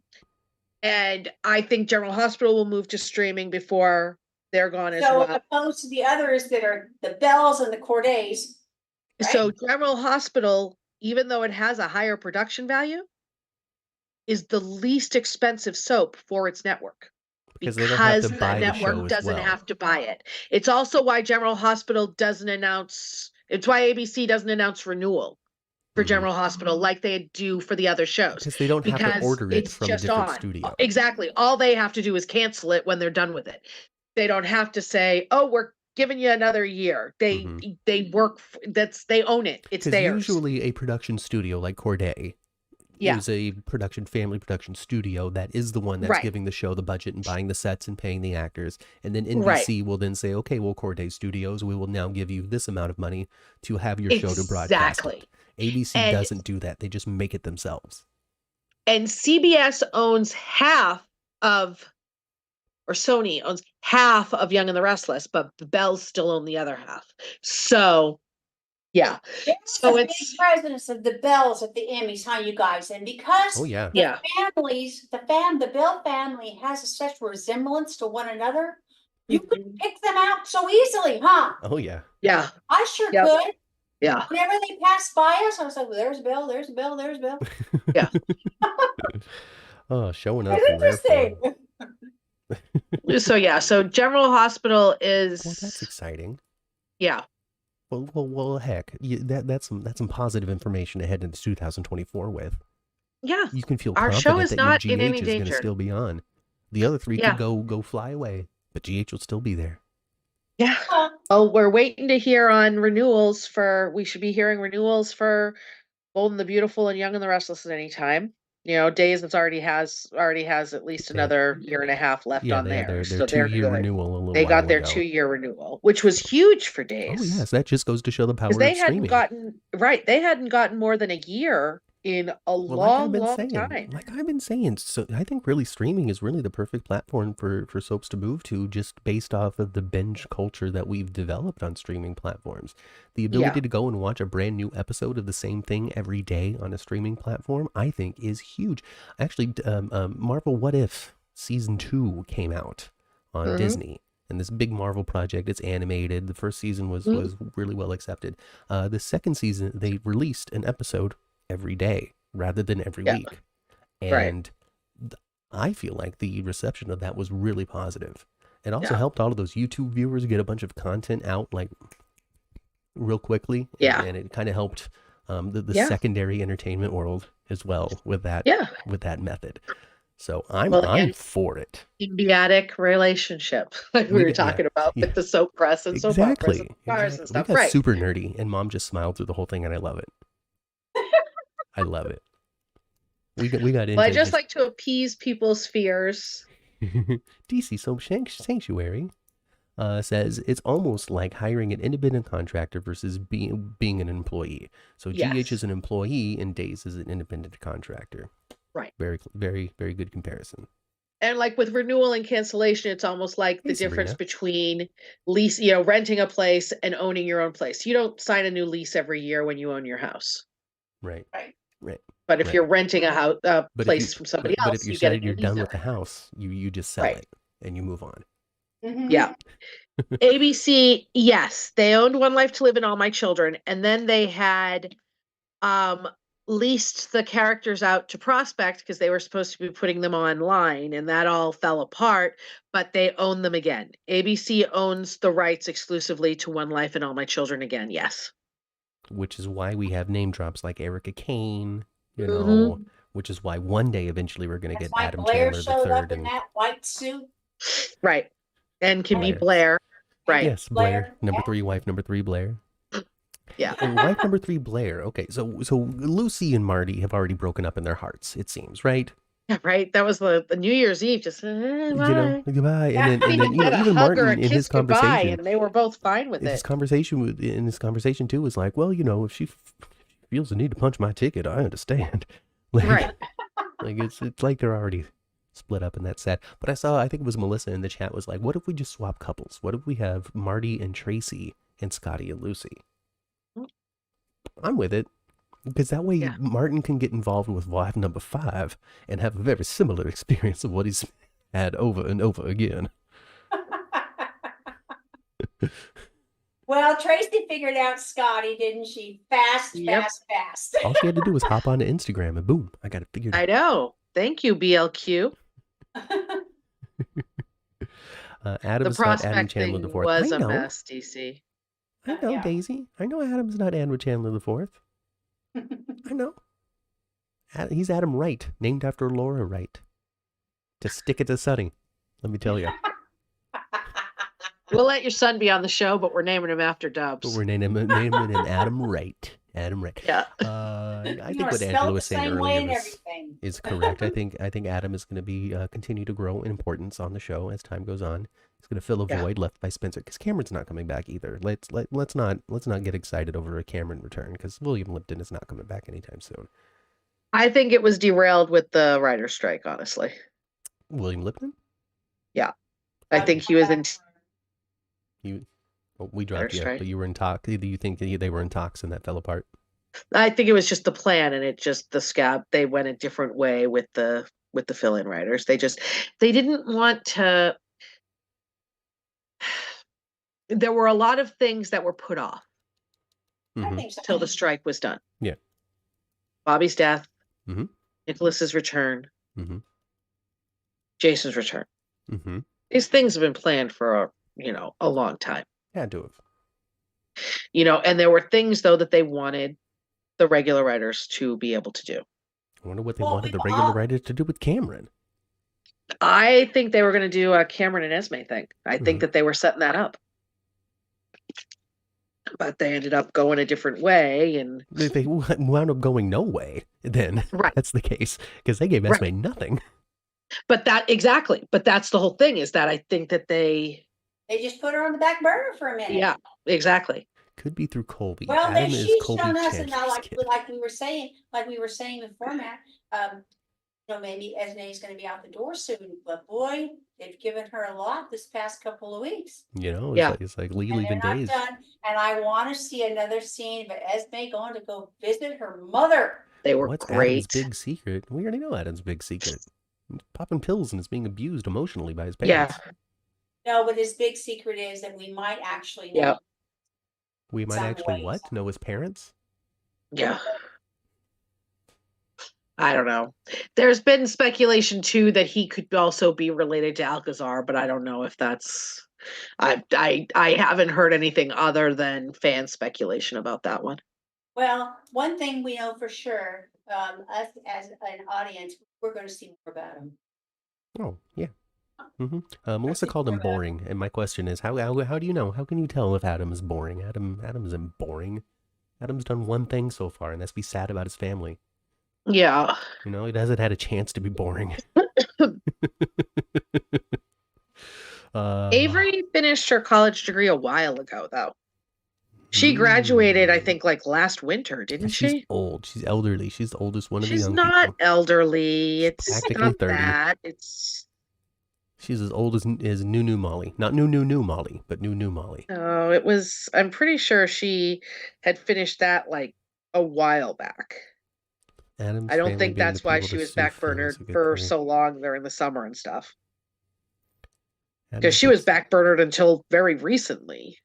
And I think General Hospital will move to streaming before they're gone as So well. opposed to the others that are the Bells and the Cordays. Right? So General Hospital, even though it has a higher production value, is the least expensive soap for its network. Because they don't have to the buy the show network as doesn't well. have to buy it. It's also why General Hospital doesn't announce, it's why ABC doesn't announce renewal for General Hospital like they do for the other shows. Because they don't have to order it it's from a just different on. studio. Exactly. All they have to do is cancel it when they're done with it. They don't have to say, "Oh, we're giving you another year." They work. They own it. It's Because theirs. usually a production studio like Corday is a family production studio that is the one that's giving the show the budget and buying the sets and paying the actors. And then NBC will then say, okay, well, Corday Studios, we will now give you this amount of money to have your show to broadcast it. ABC doesn't do that. They just make it themselves. And CBS owns Sony owns half of Young and the Restless, but the Bells still own the other half. So, yeah. So it's big presidents of the Bells at the Emmys, huh, you guys? And because the Bell family has such resemblance to one another, you could pick them out so easily, huh? Oh, yeah. Yeah. I sure could. Yeah. Whenever they pass by us, I was like, well, there's Bell, there's Bell, there's Bell. Yeah. Oh, showing up. It's interesting. So General Hospital is. Well, that's exciting. Yeah. Well, heck, that's some positive information to head into 2024 with. Yeah. You can feel Our show confident is that your not in any GH is going to danger. still be on. The other three Yeah. could go fly away, but GH will still be there. Yeah. Well, we're waiting to hear on renewals we should be hearing renewals for Bold and the Beautiful and Young and the Restless at any time. Days that's already has at least They have- another year and a half left Yeah, on they had there. their So they're 2-year good. renewal a little They got while their ago. 2-year renewal, which was huge for Days. Oh yes, that just goes to show the power Because of they hadn't streaming. they hadn't gotten more than a year in a Well, like I've long, been long saying, time. so I think really streaming is really the perfect platform for soaps to move to, just based off of the binge culture that we've developed on streaming platforms. The ability to go and watch a brand new episode of the same thing every day on a streaming platform, I think, is huge. Actually, Marvel What If Season 2 came out on Mhm. Disney. And this big Marvel project, it's animated. The first season was really well accepted. The second season, they released an episode every day rather than every week. And I feel like the reception of that was really positive. It also helped all of those YouTube viewers get a bunch of content out like real quickly. And it kind of helped the secondary entertainment world as well with that method. So I'm for it. Symbiotic relationship, like we were talking about with the soap press and soap operas and stars and stuff. We got super nerdy, and Mom just smiled through the whole thing, and I love it. I love it. We got into. Well, I just like to appease people's fears. DC Soap Sanctuary says it's almost like hiring an independent contractor versus being an employee. So GH is an employee and Days is an independent contractor. Right. Very, very, very good comparison. And like with renewal and cancellation, it's almost like the difference between lease, renting a place and owning your own place. You don't sign a new lease every year when you own your house. Right. But if you're renting a place from somebody else, but if you decide you're done with the house, you just sell it and you move on. Mhm. Yeah. ABC, yes, they owned One Life to Live and All My Children, and then they had leased the characters out to Prospect because they were supposed to be putting them online, and that all fell apart, but they own them again. ABC owns the rights exclusively to One Life and All My Children again, yes. Which is why we have name drops like Erica Kane, which is why one day eventually we're going to get Adam Blair Chandler showed III. up in that white suit. Right. And can be Blair. Right. Yes, Blair. Number 3 wife, number 3 Blair. Yeah. And wife number 3 Blair. Okay, so Lucy and Marty have already broken up in their hearts, it seems, right? Yeah, right. That was the New Year's Eve. Just bye. Goodbye. And then even Martin in his conversation, and they were both fine with it. In his conversation too was like, well, if she feels the need to punch my ticket, I understand. Right. Like it's like they're already split up, and that's sad. But I think it was Melissa in the chat was like, what if we just swap couples? What if we have Marty and Tracy and Scotty and Lucy? I'm with it. Because that way Martin can get involved with wife number 5 and have a very similar experience of what he's had over and over again. Well, Tracy figured out Scotty, didn't she? Fast. All she had to do was hop onto Instagram and boom, I got it figured out. I know. Thank you, BLQ. Adam's not Adam Chandler IV. Was a mess, DC. I know, Daisy. I know Adam's not Adam Chandler IV. I know. He's Adam Wright, named after Laura Wright. To stick it to Sonny, let me tell you. We'll let your son be on the show, but we're naming him after Dubs. But we're naming him Adam Wright. Adam Wright. Yeah. I think what Angela was saying earlier is correct. I think Adam is going to be continue to grow in importance on the show as time goes on. He's going to fill a void left by Spencer, because Cameron's not coming back either. Let's not get excited over a Cameron return, because William Lipton is not coming back anytime soon. I think it was derailed with the writer's strike, honestly. William Lipton? Yeah. I think he was in... we dropped you, but you were in talks. Do you think they were in talks and that fell apart? I think it was just the plan, and they went a different way with the fill-in writers. They didn't want to... There were a lot of things that were put off till the strike was done. Yeah. Bobby's death, Nikolas's return, Jason's return. These things have been planned for a long time. Had to have. And there were things though that they wanted the regular writers to be able to do. I wonder what they Well, wanted the we've regular all- writers to do with Cameron. I think they were going to do a Cameron and Esme thing. I think that they were setting that up. But they ended up going a different way, and They wound up going no way then. Right. That's the case. Because they gave Right. Esme nothing. but that's the whole thing, is that I think that They just put her on the back burner for a minute. yeah, exactly. Could be through Colby. Well, then Adam is she's Colby shown us, and now Chandler's kid. like we were saying before, Matt, maybe Esme's gonna be out the door soon, but boy, they've given her a lot this past couple of weeks. You know, Yeah. it's like Lee And they're leaving not days. done, and I wanna see another scene of Esme going to go visit her mother. They were What's great. Adam's big secret? We already know Adam's big secret. He's popping pills and is being abused emotionally by his Yeah. parents. No, but his big secret is that we might actually know. Yep. We might Some actually ways. what? Know his parents? Yeah. I don't know. There's been speculation too that he could also be related to Alcazar, but I don't know if that's I haven't heard anything other than fan speculation about that one. Well, one thing we know for sure, us as an audience, we're gonna see more about him. Oh, yeah. Melissa think called him we're about- boring, and my question is, how do you know? How can you tell if Adam is boring? Adam isn't boring. Adam's done one thing so far, and that's be sad about his family. Yeah. You know, he hasn't had a chance to be boring. Avery finished her college degree a while ago, though. She graduated, I think, like last winter, didn't She's she? old. She's elderly. She's the oldest one of the She's young not people. elderly. It's practically not 30. that. It's She's as old as New Molly. Not new Molly, but new Molly. oh, it was. I'm pretty sure she had finished that like a while back. Adam's I don't family think being that's the why people she to was sue Phil backburnered is a good for point. so long during the summer and stuff. Adam Because she was thinks- backburnered until very recently.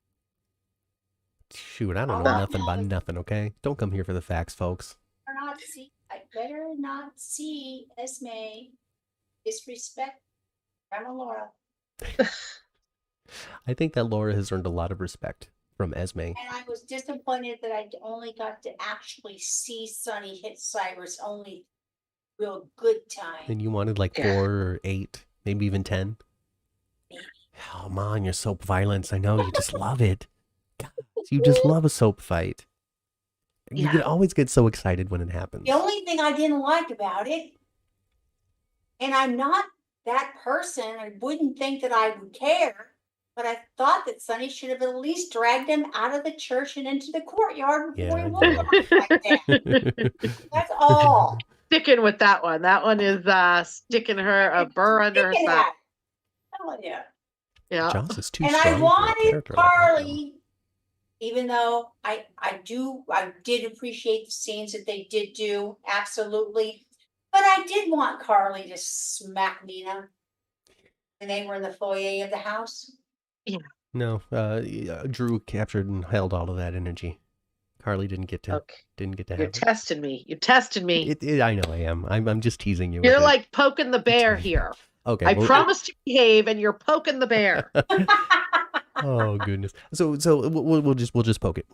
Shoot, I don't Oh, know wow. nothing about nothing, okay? Don't come here for the facts, folks. I better not see Esme disrespect Grandma Laura. I think that Laura has earned a lot of respect from Esme. And I was disappointed that I only got to actually see Sonny hit Cyrus only real good time. And you wanted like Yeah. 4 or 8, maybe even 10. Maybe. Oh, man, your soap violence. I know, you just love it. God, you just love a soap fight. You Yeah. can always get so excited when it happens. The only thing I didn't like about it, and I'm not that person, I wouldn't think that I would care, but I thought that Sonny should have at least dragged him out of the church and into the courtyard before Yeah, he I walked know. off like that. That's all. Sticking with that one. That one is sticking her a burr under her Thinking thumb. that. Telling you. Yeah. Joss is too And I strong for a wanted character like that, though. Carly, even though I did appreciate the scenes that they did do, absolutely. But I did want Carly to smack Nina when they were in the foyer of the house. No, Drew captured and held all of that energy. Carly didn't get to Okay. have You're it. testing me. You tested me. I know I am. I'm just teasing you. You're with it. like poking the bear here. Okay. I well- promise to behave, and you're poking the bear. Oh goodness. So we'll just poke it.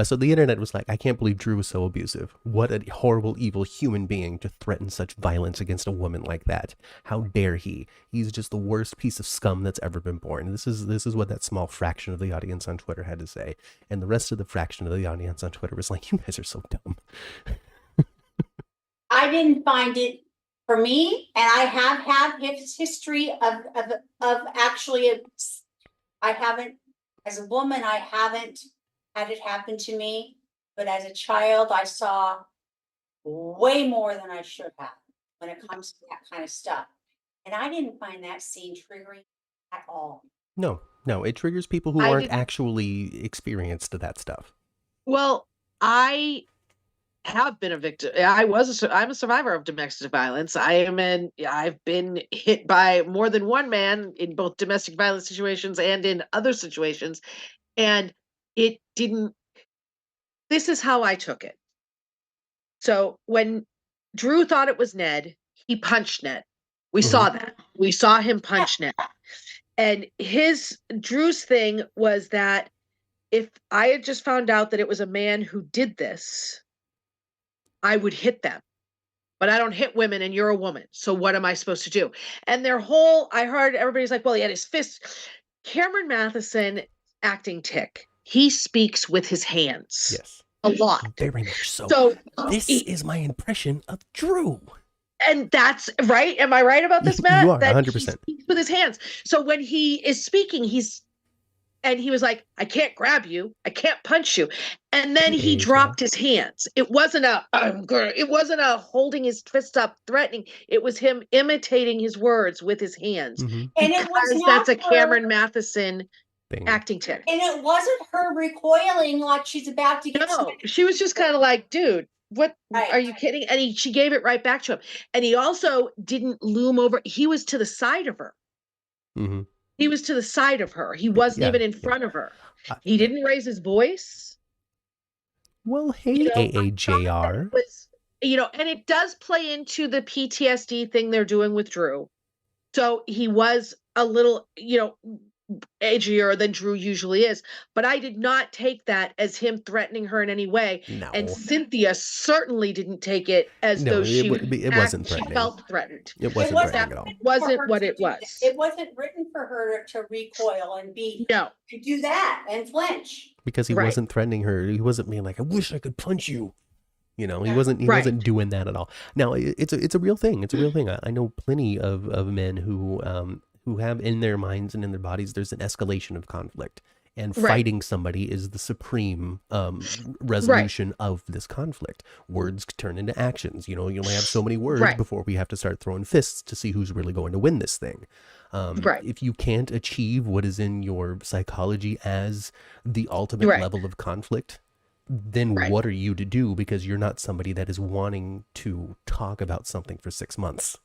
So the internet was like, I can't believe Drew was so abusive. What a horrible, evil human being to threaten such violence against a woman like that. How dare he? He's just the worst piece of scum that's ever been born. This is what that small fraction of the audience on Twitter had to say, and the rest of the fraction of the audience on Twitter was like, you guys are so dumb. I didn't find it for me, and I have had his history of actually, I haven't, as a woman, I haven't had it happen to me, but as a child, I saw way more than I should have when it comes to that kind of stuff. And I didn't find that scene triggering at all. No, it triggers people who I aren't didn't- actually experienced to that stuff. Well, I have been a victim. I'm a survivor of domestic violence. I've been hit by more than one man in both domestic violence situations and in other situations. And it didn't, this is how I took it. So when Drew thought it was Ned, he punched Ned. We saw that. We saw him punch Ned. And Drew's thing was that if I had just found out that it was a man who did this, I would hit them. but I don't hit women and you're a woman. So what am I supposed to do? And I heard everybody's like, well, he had his fist. Cameron Matheson acting tick. He speaks with his hands Yes. a lot. Very much so. So This is my impression of Drew. and that's right. Am I right about this, Matt? You are, that 100%. He speaks with his hands. So when he is speaking, he was like, I can't grab you. I can't punch you. And then he dropped his hands. It wasn't a holding his fists up, threatening. It was him imitating his words with his hands. Mm-hmm. And it was Because not that's a Cameron Matheson Thing. acting tick. And it wasn't her recoiling like she's about to get No, she was just kind of like, dude, what Right. are you kidding? And she gave it right back to him. And he also didn't loom over. He was to the side of her. Mm-hmm. He was to the side of her. He wasn't even in front of her. He didn't raise his voice. Well, hey, AAJR. And it does play into the PTSD thing they're doing with Drew. So he was a little, edgier than Drew usually is. But I did not take that as him threatening her in any way. No. And Cynthia certainly didn't take it as though she wasn't threatening. felt threatened. It wasn't threatening at all. It wasn't what it was. It wasn't written for her to recoil and to do that and flinch. Because he wasn't threatening her. He wasn't being like, I wish I could punch you. He wasn't doing that at all. Now, it's a real thing. It's a real thing. I know plenty of men who have in their minds and in their bodies, there's an escalation of conflict. And fighting somebody is the supreme resolution of this conflict. Words turn into actions. You only have so many words before we have to start throwing fists to see who's really going to win this thing. If you can't achieve what is in your psychology as the ultimate level of conflict, then what are you to do? Because you're not somebody that is wanting to talk about something for 6 months.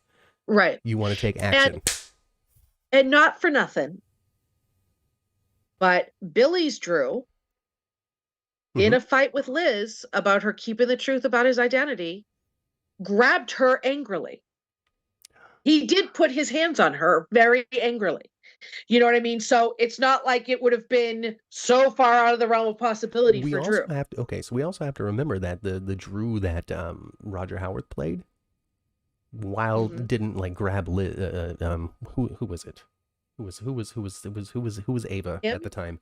Right. You want to take action. And not for nothing, but Billy's Drew, in a fight with Liz about her keeping the truth about his identity, grabbed her angrily. He did put his hands on her very angrily. You know what I mean? So it's not like it would have been so far out of the realm of possibility for Drew. So we also have to remember that the Drew that Roger Howarth played, while didn't grab Liz, who was it? Who was Ava Kim? at the time?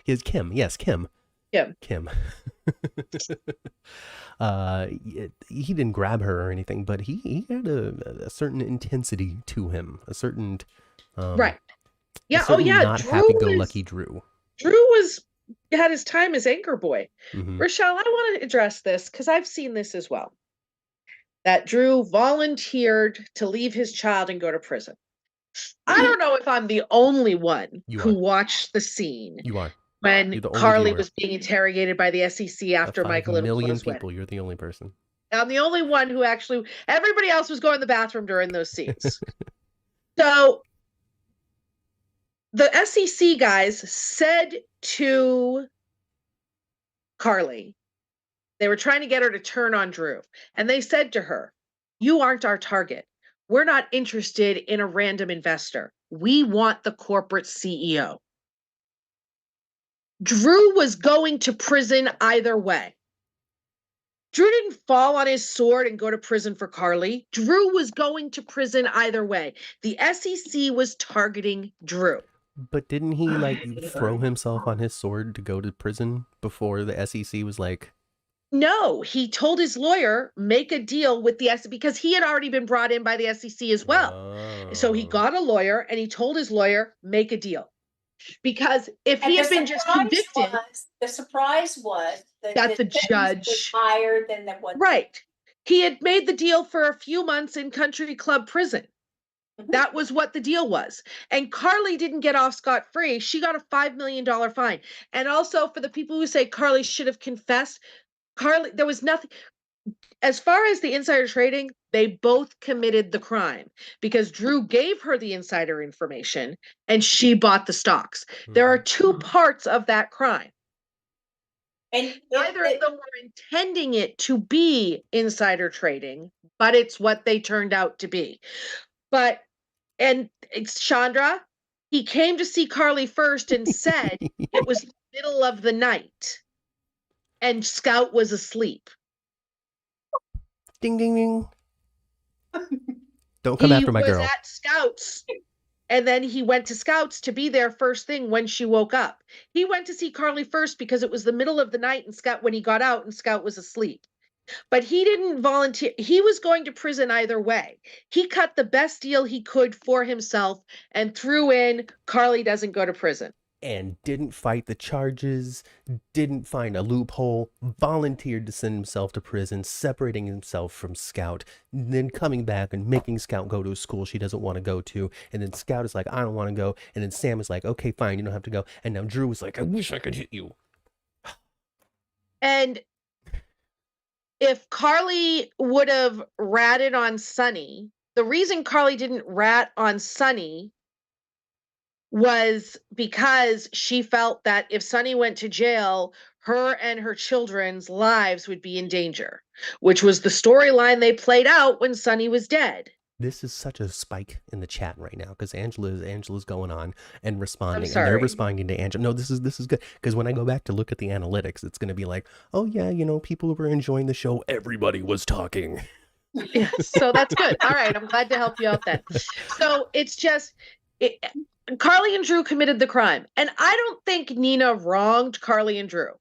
It's Kim. Yes, Kim. Kim. He didn't grab her or anything, but he had a certain intensity to him, a certain not Drew happy-go-lucky Drew. Drew had his time as anchor boy. Rochelle, I want to address this because I've seen this as well. That Drew volunteered to leave his child and go to prison. I don't know if I'm the only one who watched the scene. You are. When Carly was being interrogated by the SEC after Michael and million Nikolas people, went. you're the only person. I'm the only one who everybody else was going to the bathroom during those scenes. So the SEC guys said to Carly, they were trying to get her to turn on Drew. And they said to her, you aren't our target. We're not interested in a random investor. We want the corporate CEO. Drew was going to prison either way. Drew didn't fall on his sword and go to prison for Carly. Drew was going to prison either way. The SEC was targeting Drew. But didn't he throw himself on his sword to go to prison before the SEC was like? No, he told his lawyer, make a deal with the SEC because he had already been brought in by the SEC as well. Oh. So he got a lawyer and he told his lawyer, make a deal. Because if he had been just convicted, the surprise was that the judge was higher than what. Right. He had made the deal for a few months in country club prison. That was what the deal was. And Carly didn't get off scot-free. She got a $5 million fine. And also for the people who say Carly should have confessed, Carly, there was nothing. As far as the insider trading, they both committed the crime because Drew gave her the insider information and she bought the stocks. There are two parts of that crime. And neither of them were intending it to be insider trading, but it's what they turned out to be. And Chandra, he came to see Carly first and said it was the middle of the night and Scout was asleep. Ding, ding, ding. Don't come He after my was girl. at Scouts. And then he went to Scouts to be there first thing when she woke up. He went to see Carly first because it was the middle of the night and Scout when he got out and Scout was asleep. But he didn't volunteer. He was going to prison either way. He cut the best deal he could for himself and threw in Carly doesn't go to prison. And didn't fight the charges, didn't find a loophole, volunteered to send himself to prison, separating himself from Scout, then coming back and making Scout go to a school she doesn't want to go to. And then Scout is like, I don't want to go. And then Sam is like, okay, fine, you don't have to go. And now Drew is like, I wish I could hit you. And if Carly would have ratted on Sonny, the reason Carly didn't rat on Sonny was because she felt that if Sonny went to jail, her and her children's lives would be in danger, which was the storyline they played out when Sonny was dead. This is such a spike in the chat right now because Angela's going on and responding, and sorry. they're responding to Angela. No, this is good because when I go back to look at the analytics, it's going to be like, oh yeah, people were enjoying the show. Everybody was talking. Yeah, so that's good. All right, I'm glad to help you out then. So it's just Carly and Drew committed the crime, and I don't think Nina wronged Carly and Drew.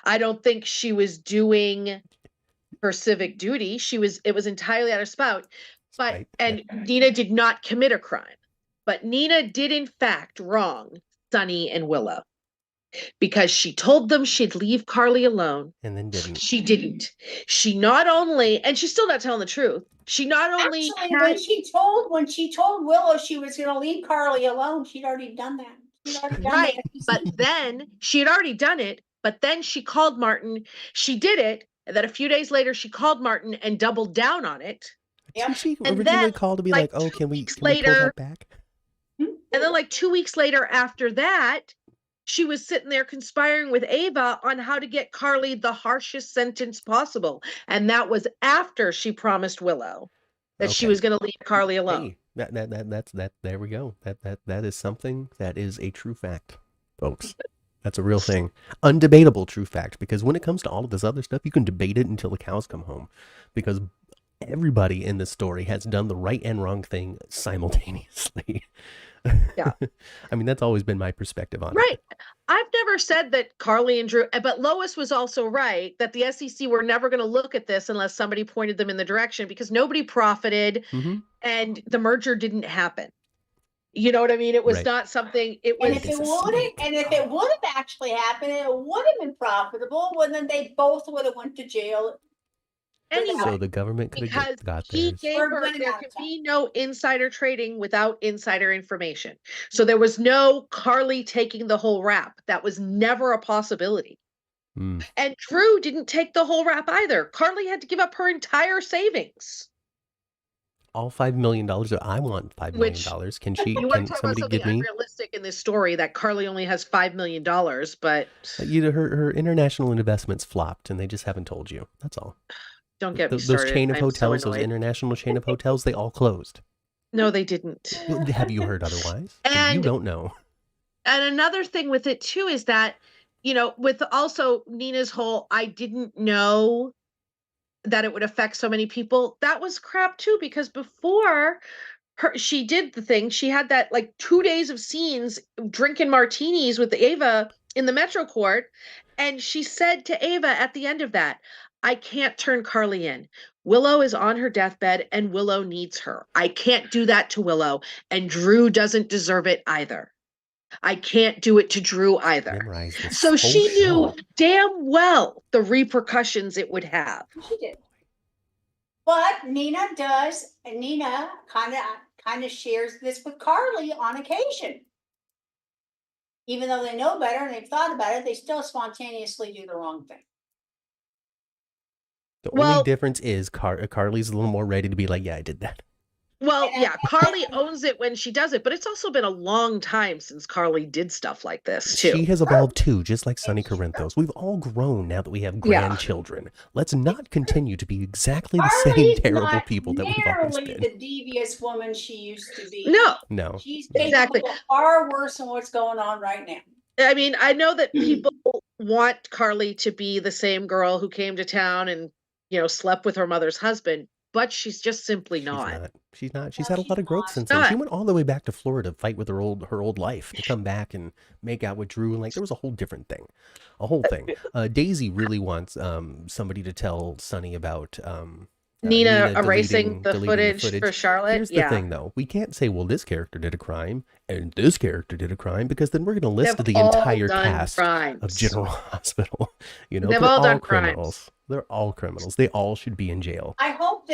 I don't think she was doing her civic duty. It was entirely out of spout. But Right. and Nina did not commit a crime. But Nina did in fact wrong Sonny and Willow because she told them she'd leave Carly alone. And then didn't. She didn't. She not only, and she's still not telling the truth. She not only Actually, when she told Willow she was going to leave Carly alone, she'd already done that. She'd already done right, that. but then she had already done it. But then she called Martin. She did it, and then a few days later she called Martin and doubled down on it. Yep. She And originally then, called to be like, like, oh, 2 can we weeks pull later- that back? And then like 2 weeks later after that, she was sitting there conspiring with Ava on how to get Carly the harshest sentence possible. And that was after she promised Willow that she Okay. was going to leave Carly alone. Hey, that's there we go. That is something that is a true fact, folks. That's a real thing. Undebatable true fact, because when it comes to all of this other stuff, you can debate it until the cows come home, because everybody in this story has done the right and wrong thing simultaneously. Yeah. I mean, that's always been my perspective on it. Right. I've never said that Carly and Drew, but Lois was also right that the SEC were never going to look at this unless somebody pointed them in the direction because nobody profited and the merger didn't happen. You know what I mean? It was Right. not something, it was. And if it would have actually happened, and it would have been profitable, well, then they both would have went to jail. Anyway, So the government could because have got he theirs. gave We're her, running there out could of time. be no insider trading without insider information. So there was no Carly taking the whole rap. That was never a possibility. Mm. And Drew didn't take the whole rap either. Carly had to give up her entire savings. All $5 million. I want $5 million. Which- Can You want can to talk about somebody something give me? unrealistic in this story that Carly only has $5 million, but Her international investments flopped, and they just haven't told you. That's all. don't get me Those started. chain of I'm so hotels, those annoyed. international chain of hotels, they all closed. No, they didn't. Well, have you heard otherwise? You And- don't know. And another thing with it too is that, with also Nina's whole, I didn't know that it would affect so many people. That was crap too, because before she did the thing, she had that like 2 days of scenes drinking martinis with Ava in the Metro Court. And she said to Ava at the end of that, I can't turn Carly in. Willow is on her deathbed and Willow needs her. I can't do that to Willow. And Drew doesn't deserve it either. I can't do it to Drew either. Memorize this So whole she knew show. damn well the repercussions it would have. She did. But Nina does, and Nina kind of shares this with Carly on occasion. Even though they know better and they've thought about it, they still spontaneously do the wrong thing. The Well- only difference is Carly's a little more ready to be like, yeah, I did that. Well, yeah, Carly owns it when she does it, but it's also been a long time since Carly did stuff like this too. She has evolved too, just like Sonny Corinthos. We've all grown now that we have Yeah. grandchildren. Let's not continue to be exactly the same Carly's terrible not people that we've always nearly been. the devious woman she used to be. No, No. She's capable Exactly. of far worse than what's going on right now. I mean, I know that people want Carly to be the same girl who came to town and slept with her mother's husband, but she's just simply She's not. not. She's not. She's No, had a she's lot of growth not. since then. She Not. went all the way back to Florida to fight with her old life to come back and make out with Drew, and like there was a whole different thing, a whole thing. Daisy really wants somebody to tell Sonny about Nina Nina erasing the deleting the footage for footage. Charlotte. Here's the Yeah. thing, though. We can't say, well, this character did a crime and this character did a crime, because then we're going to list They've the all entire done cast of crimes. General Hospital. You know, They've they're all all done criminals. crimes. They're all criminals. They all should be in jail. I hope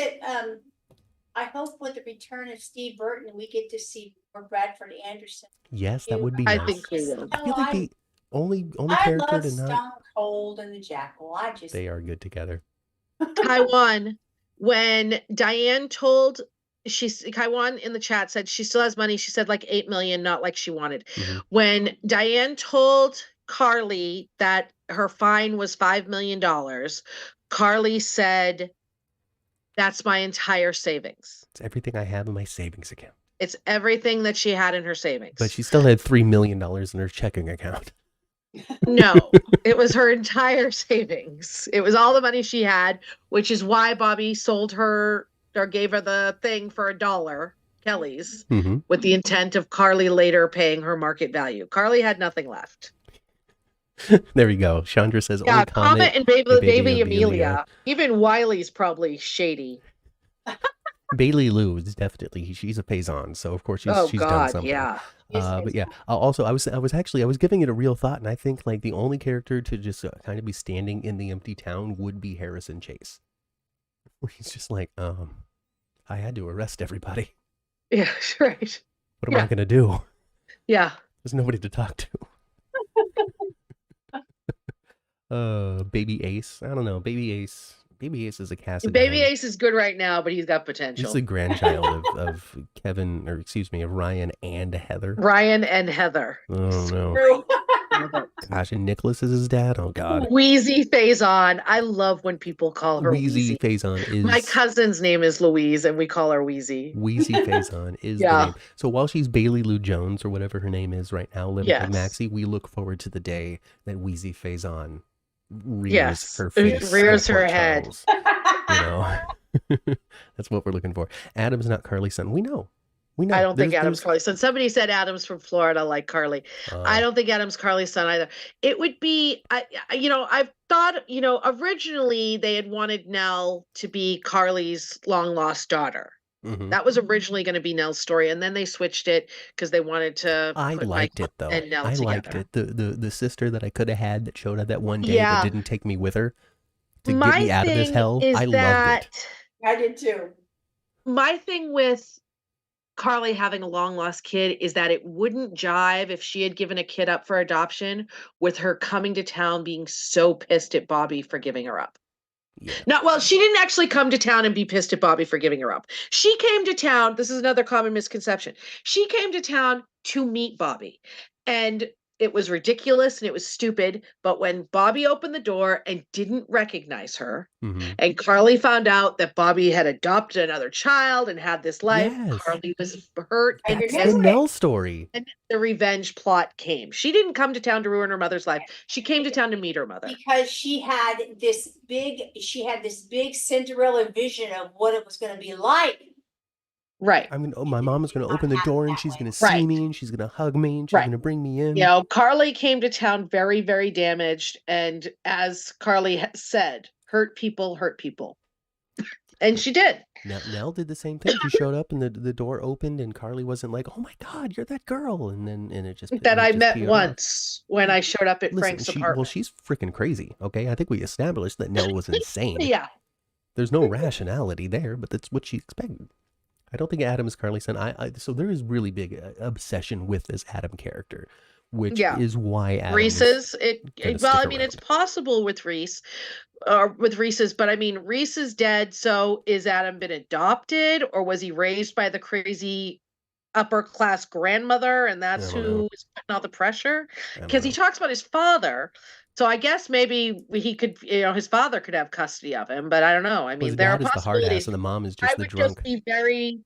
with the return of Steve Burton, we get to see more Bradford Anderson. Yes, that would be I nice. think we will. I feel like the only I character love to not. Stone Cold and the Jackal. They are good together. Taiwan, when Diane told Taiwan in the chat said she still has money. She said like 8 million, not like she wanted. Mhm. When Diane told Carly that her fine was $5 million, Carly said, "That's my entire savings. It's everything I have in my savings account." It's everything that she had in her savings." But she still had $3 million in her checking account. No, it was her entire savings. It was all the money she had, which is why Bobby sold her or gave her the thing for $1, Kelly's, Mhm. with the intent of Carly later paying her market value. Carly had nothing left. There we go. Chandra says, Yeah, only Comet and Baby Baby Amelia. Amelia. Even Wiley's probably shady. Bailey Lou is definitely, she's a paysan, so of course she's done God, something. yeah. But yeah, also I was giving it a real thought, and I think like the only character to just kind of be standing in the empty town would be Harrison Chase. He's just like, I had to arrest everybody. Yeah, right. What am I gonna do? Yeah. There's nobody to talk to. Baby Ace. I don't know. Baby Ace is a cast. Baby Ace is good right now, but he's got potential. He's the grandchild of Kevin, or excuse me, of Ryan and Heather. Ryan and Heather. Oh no. Gosh, and Nikolas is his dad. Oh God. Wheezy Faison. I love when people call her Wheezy Wheezy. Faison is. My cousin's name is Louise, and we call her Wheezy. Wheezy Faison is the name. So while she's Bailey Lou Jones, or whatever her name is right now, living with Maxie, we look forward to the day that Wheezy Faison rears her face. Rears her head. You know, that's what we're looking for. Adam's not Carly's son. We know. I don't think Adam's Carly's son. Somebody said Adam's from Florida, like Carly. I don't think Adam's Carly's son either. It would be, I've thought, originally they had wanted Nell to be Carly's long lost daughter. Mm-hmm. That was originally going to be Nell's story, and then they switched it because they wanted to. I liked it though. I liked it. The sister that I could have had that showed up that one day that didn't take me with her to get me out of this hell. I loved it. I did too. My thing with Carly having a long lost kid is that it wouldn't jive if she had given a kid up for adoption with her coming to town being so pissed at Bobby for giving her up. Yeah. She didn't actually come to town and be pissed at Bobby for giving her up. She came to town. This is another common misconception. She came to town to meet Bobby, and it was ridiculous and it was stupid. But when Bobby opened the door and didn't recognize her, and Carly found out that Bobby had adopted another child and had this life, Carly was hurt. That's the Nell story. And the revenge plot came. She didn't come to town to ruin her mother's life. She came to town to meet her mother. Because she had this big Cinderella vision of what it was going to be like. Right. I mean, my mom is going to open the door and she's going to see me and she's going to hug me and she's going to bring me in. Carly came to town very, very damaged. And as Carly said, hurt people hurt people. And she did. Nell did the same thing. She showed up and the door opened and Carly wasn't like, "Oh my God, you're that girl." And it just that I met once when I showed up at Frank's apartment. Well, she's freaking crazy. Okay. I think we established that Nell was insane. Yeah. There's no rationality there, but that's what she expected. I don't think Adam is Carly's son. So there is really big obsession with this Adam character, which is why Adam Reese's. It's possible with Reese, with Reese's, but I mean, Reese is dead. So is Adam been adopted, or was he raised by the crazy upper class grandmother, and that's who is putting all the pressure? Because he talks about his father. So I guess maybe he could, his father could have custody of him, but I don't know. I mean, there are possibilities. The hard ass and the mom is just the drunk. I would just be very,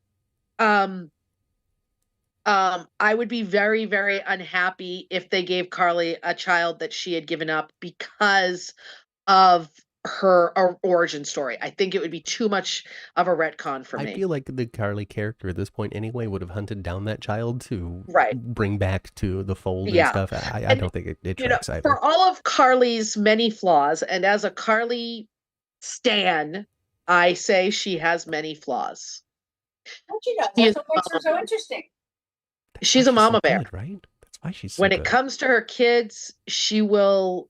I would be very, very unhappy if they gave Carly a child that she had given up because of her origin story. I think it would be too much of a retcon for I me. feel like the Carly character at this point anyway would have hunted down that child to Right. bring back to the fold and Yeah. stuff. I And, don't think it you know, tracks either. for all of Carly's many flaws, and as a Carly stan, I say she has many flaws. Don't you know? She That's is what makes her so interesting. She's a mama bear. Good, right? That's why she's so When good. it comes to her kids, she will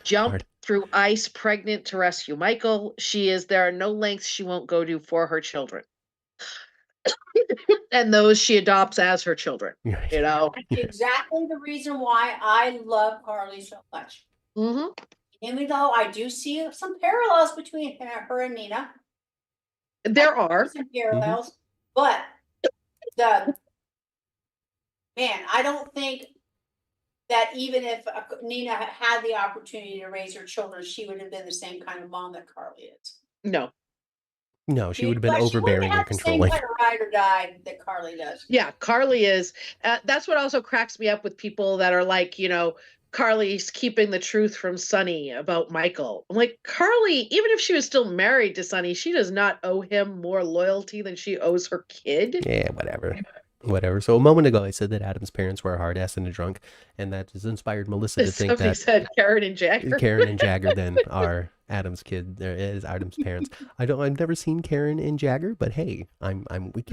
jump Hard. through ice pregnant to rescue Michael. There are no lengths she won't go to for her children. And those she adopts as her children, Right. you know? That's exactly the reason why I love Carly so much. Mm-hmm. Even though I do see some parallels between her and Nina. There are. Some parallels, but I don't think that even if Nina had the opportunity to raise her children, she would have been the same kind of mom that Carly is. No. No, she would have been But she overbearing wouldn't and have the same controlling. kind of ride or die that Carly does. Yeah, Carly is. That's what also cracks me up with people that are like, you know, Carly's keeping the truth from Sonny about Michael. I'm like, Carly, even if she was still married to Sonny, she does not owe him more loyalty than she owes her kid. Yeah, whatever. So a moment ago, I said that Adam's parents were a hard ass and a drunk, and that has inspired Melissa to think Somebody that said Karen and Jagger. Karen and Jagger then are Adam's kid. There is Adam's parents. I've never seen Karen and Jagger, but hey,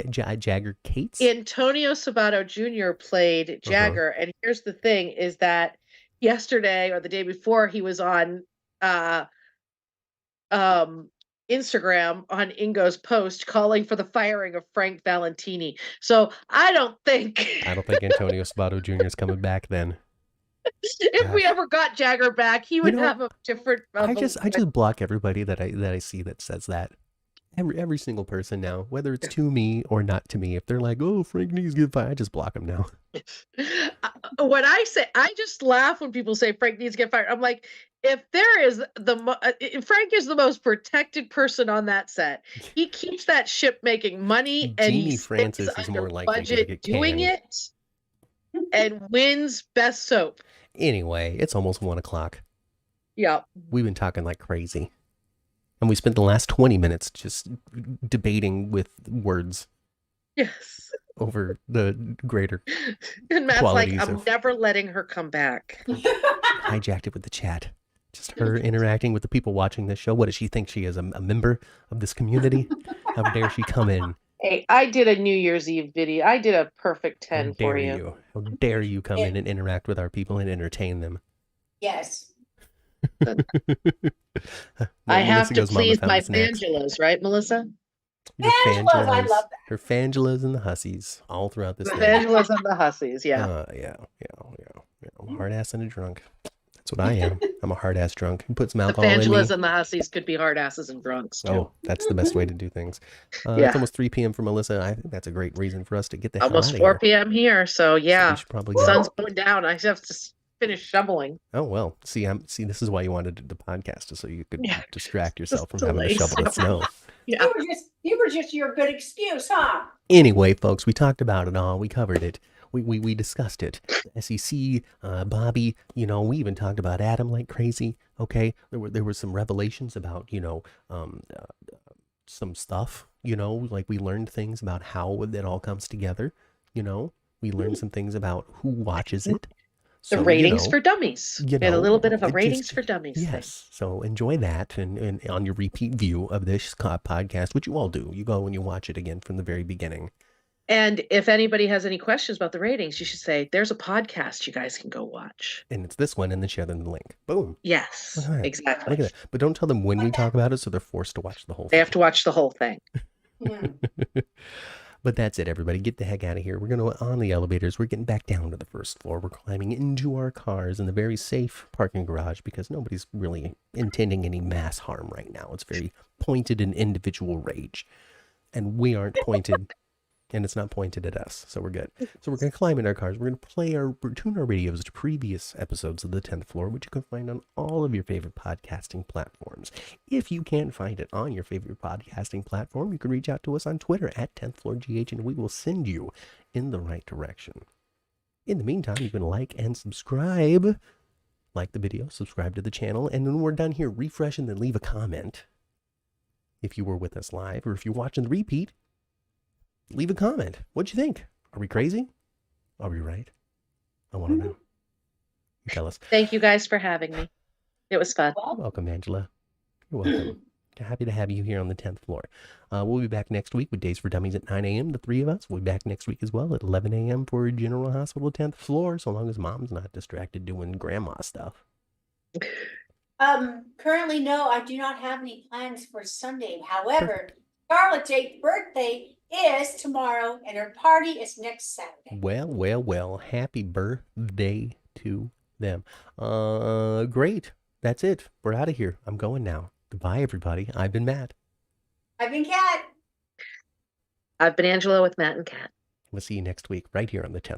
Jagger Kate's. Antonio Sabato Jr. played Jagger, and here's the thing: is that yesterday or the day before he was on Instagram on Ingo's post calling for the firing of Frank Valentini. So I don't think Antonio Sabato Jr. is coming back then. if we ever got Jagger back, he would have a different. I just block everybody that I see that says that. Every single person now, whether it's to me or not to me, if they're like, "Oh, Frank needs to get fired," I just block them now. When I say, I just laugh when people say Frank needs to get fired. I'm like, if there is Frank is the most protected person on that set. He keeps that ship making money, and Jeannie Francis is more likely to get doing canned. it, and wins best soap. Anyway, it's almost 1:00. Yeah, we've been talking like crazy. And we spent the last 20 minutes just debating with words. Yes. Over the greater and Matt's like, I'm never letting her come back. Hijacked it with the chat. Just her interacting with the people watching this show. What does she think she is? A member of this community? How dare she come in? Hey, I did a New Year's Eve video. I did a perfect 10 for you. How dare you come in and interact with our people and entertain them? Yes. I have to please my fangelas, right, Melissa? Fangelas, I love that. Her fangelas and the hussies all throughout this. The fangelas and the hussies, yeah. Yeah. I'm a hard ass and a drunk. That's what I am. I'm a hard ass drunk. Put some alcohol in me. The fangelas and the hussies could be hard asses and drunks too. Oh, that's the best way to do things. It's almost 3 p.m. for Melissa. I think that's a great reason for us to get the hell out of here. Almost 4 p.m. here, so yeah. So we should probably go. Sun's going down. I have to finish shoveling. Oh well, see, this is why you wanted the podcast, so you could distract yourself from having to delay shovel the snow. Yeah. You were just your good excuse, huh? Anyway, folks, we talked about it all. We covered it. We discussed it. SEC, Bobby, we even talked about Adam like crazy. Okay, there were some revelations about some stuff. Like we learned things about how it all comes together. We learned some things about who watches it. The ratings for dummies. We had a little bit of a ratings for dummies. Yes. Thing. So enjoy that and on your repeat view of this podcast, which you all do. You go and you watch it again from the very beginning. And if anybody has any questions about the ratings, you should say, there's a podcast you guys can go watch. And it's this one, and then share them the link. Boom. Yes, exactly. Look at that. But don't tell them when we talk about it, so they're forced to watch the whole thing. They have to watch the whole thing. But that's it, everybody. Get the heck out of here. We're going to on the elevators. We're getting back down to the first floor. We're climbing into our cars in the very safe parking garage because nobody's really intending any mass harm right now. It's very pointed and individual rage. And we aren't pointed, and it's not pointed at us. So we're good. So we're going to climb in our cars. We're going to tune our radios to previous episodes of the 10th floor, which you can find on all of your favorite podcasting platforms. If you can't find it on your favorite podcasting platform, you can reach out to us on Twitter at 10th floor GH, and we will send you in the right direction. In the meantime, you can like and subscribe like the video, subscribe to the channel, and when we're done here, refresh and then leave a comment. If you were with us live, or if you're watching the repeat, leave a comment. What'd you think? Are we crazy? Are we right? I want to know. You tell us. Thank you guys for having me. It was fun. You're welcome, Angela. You're welcome. Happy to have you here on the 10th floor. We'll be back next week with Days for Dummies at 9 a.m. The three of us. We'll be back next week as well at 11 a.m. for General Hospital 10th floor, so long as Mom's not distracted doing grandma stuff. Currently, no, I do not have any plans for Sunday. However, Charlotte's 8th birthday is tomorrow and her party is next Saturday. Well, happy birthday to them. Great. That's it. We're out of here. I'm going now. Goodbye, everybody. I've been Matt. I've been Kat. I've been Angela with Matt and Kat. We'll see you next week right here on the 10th.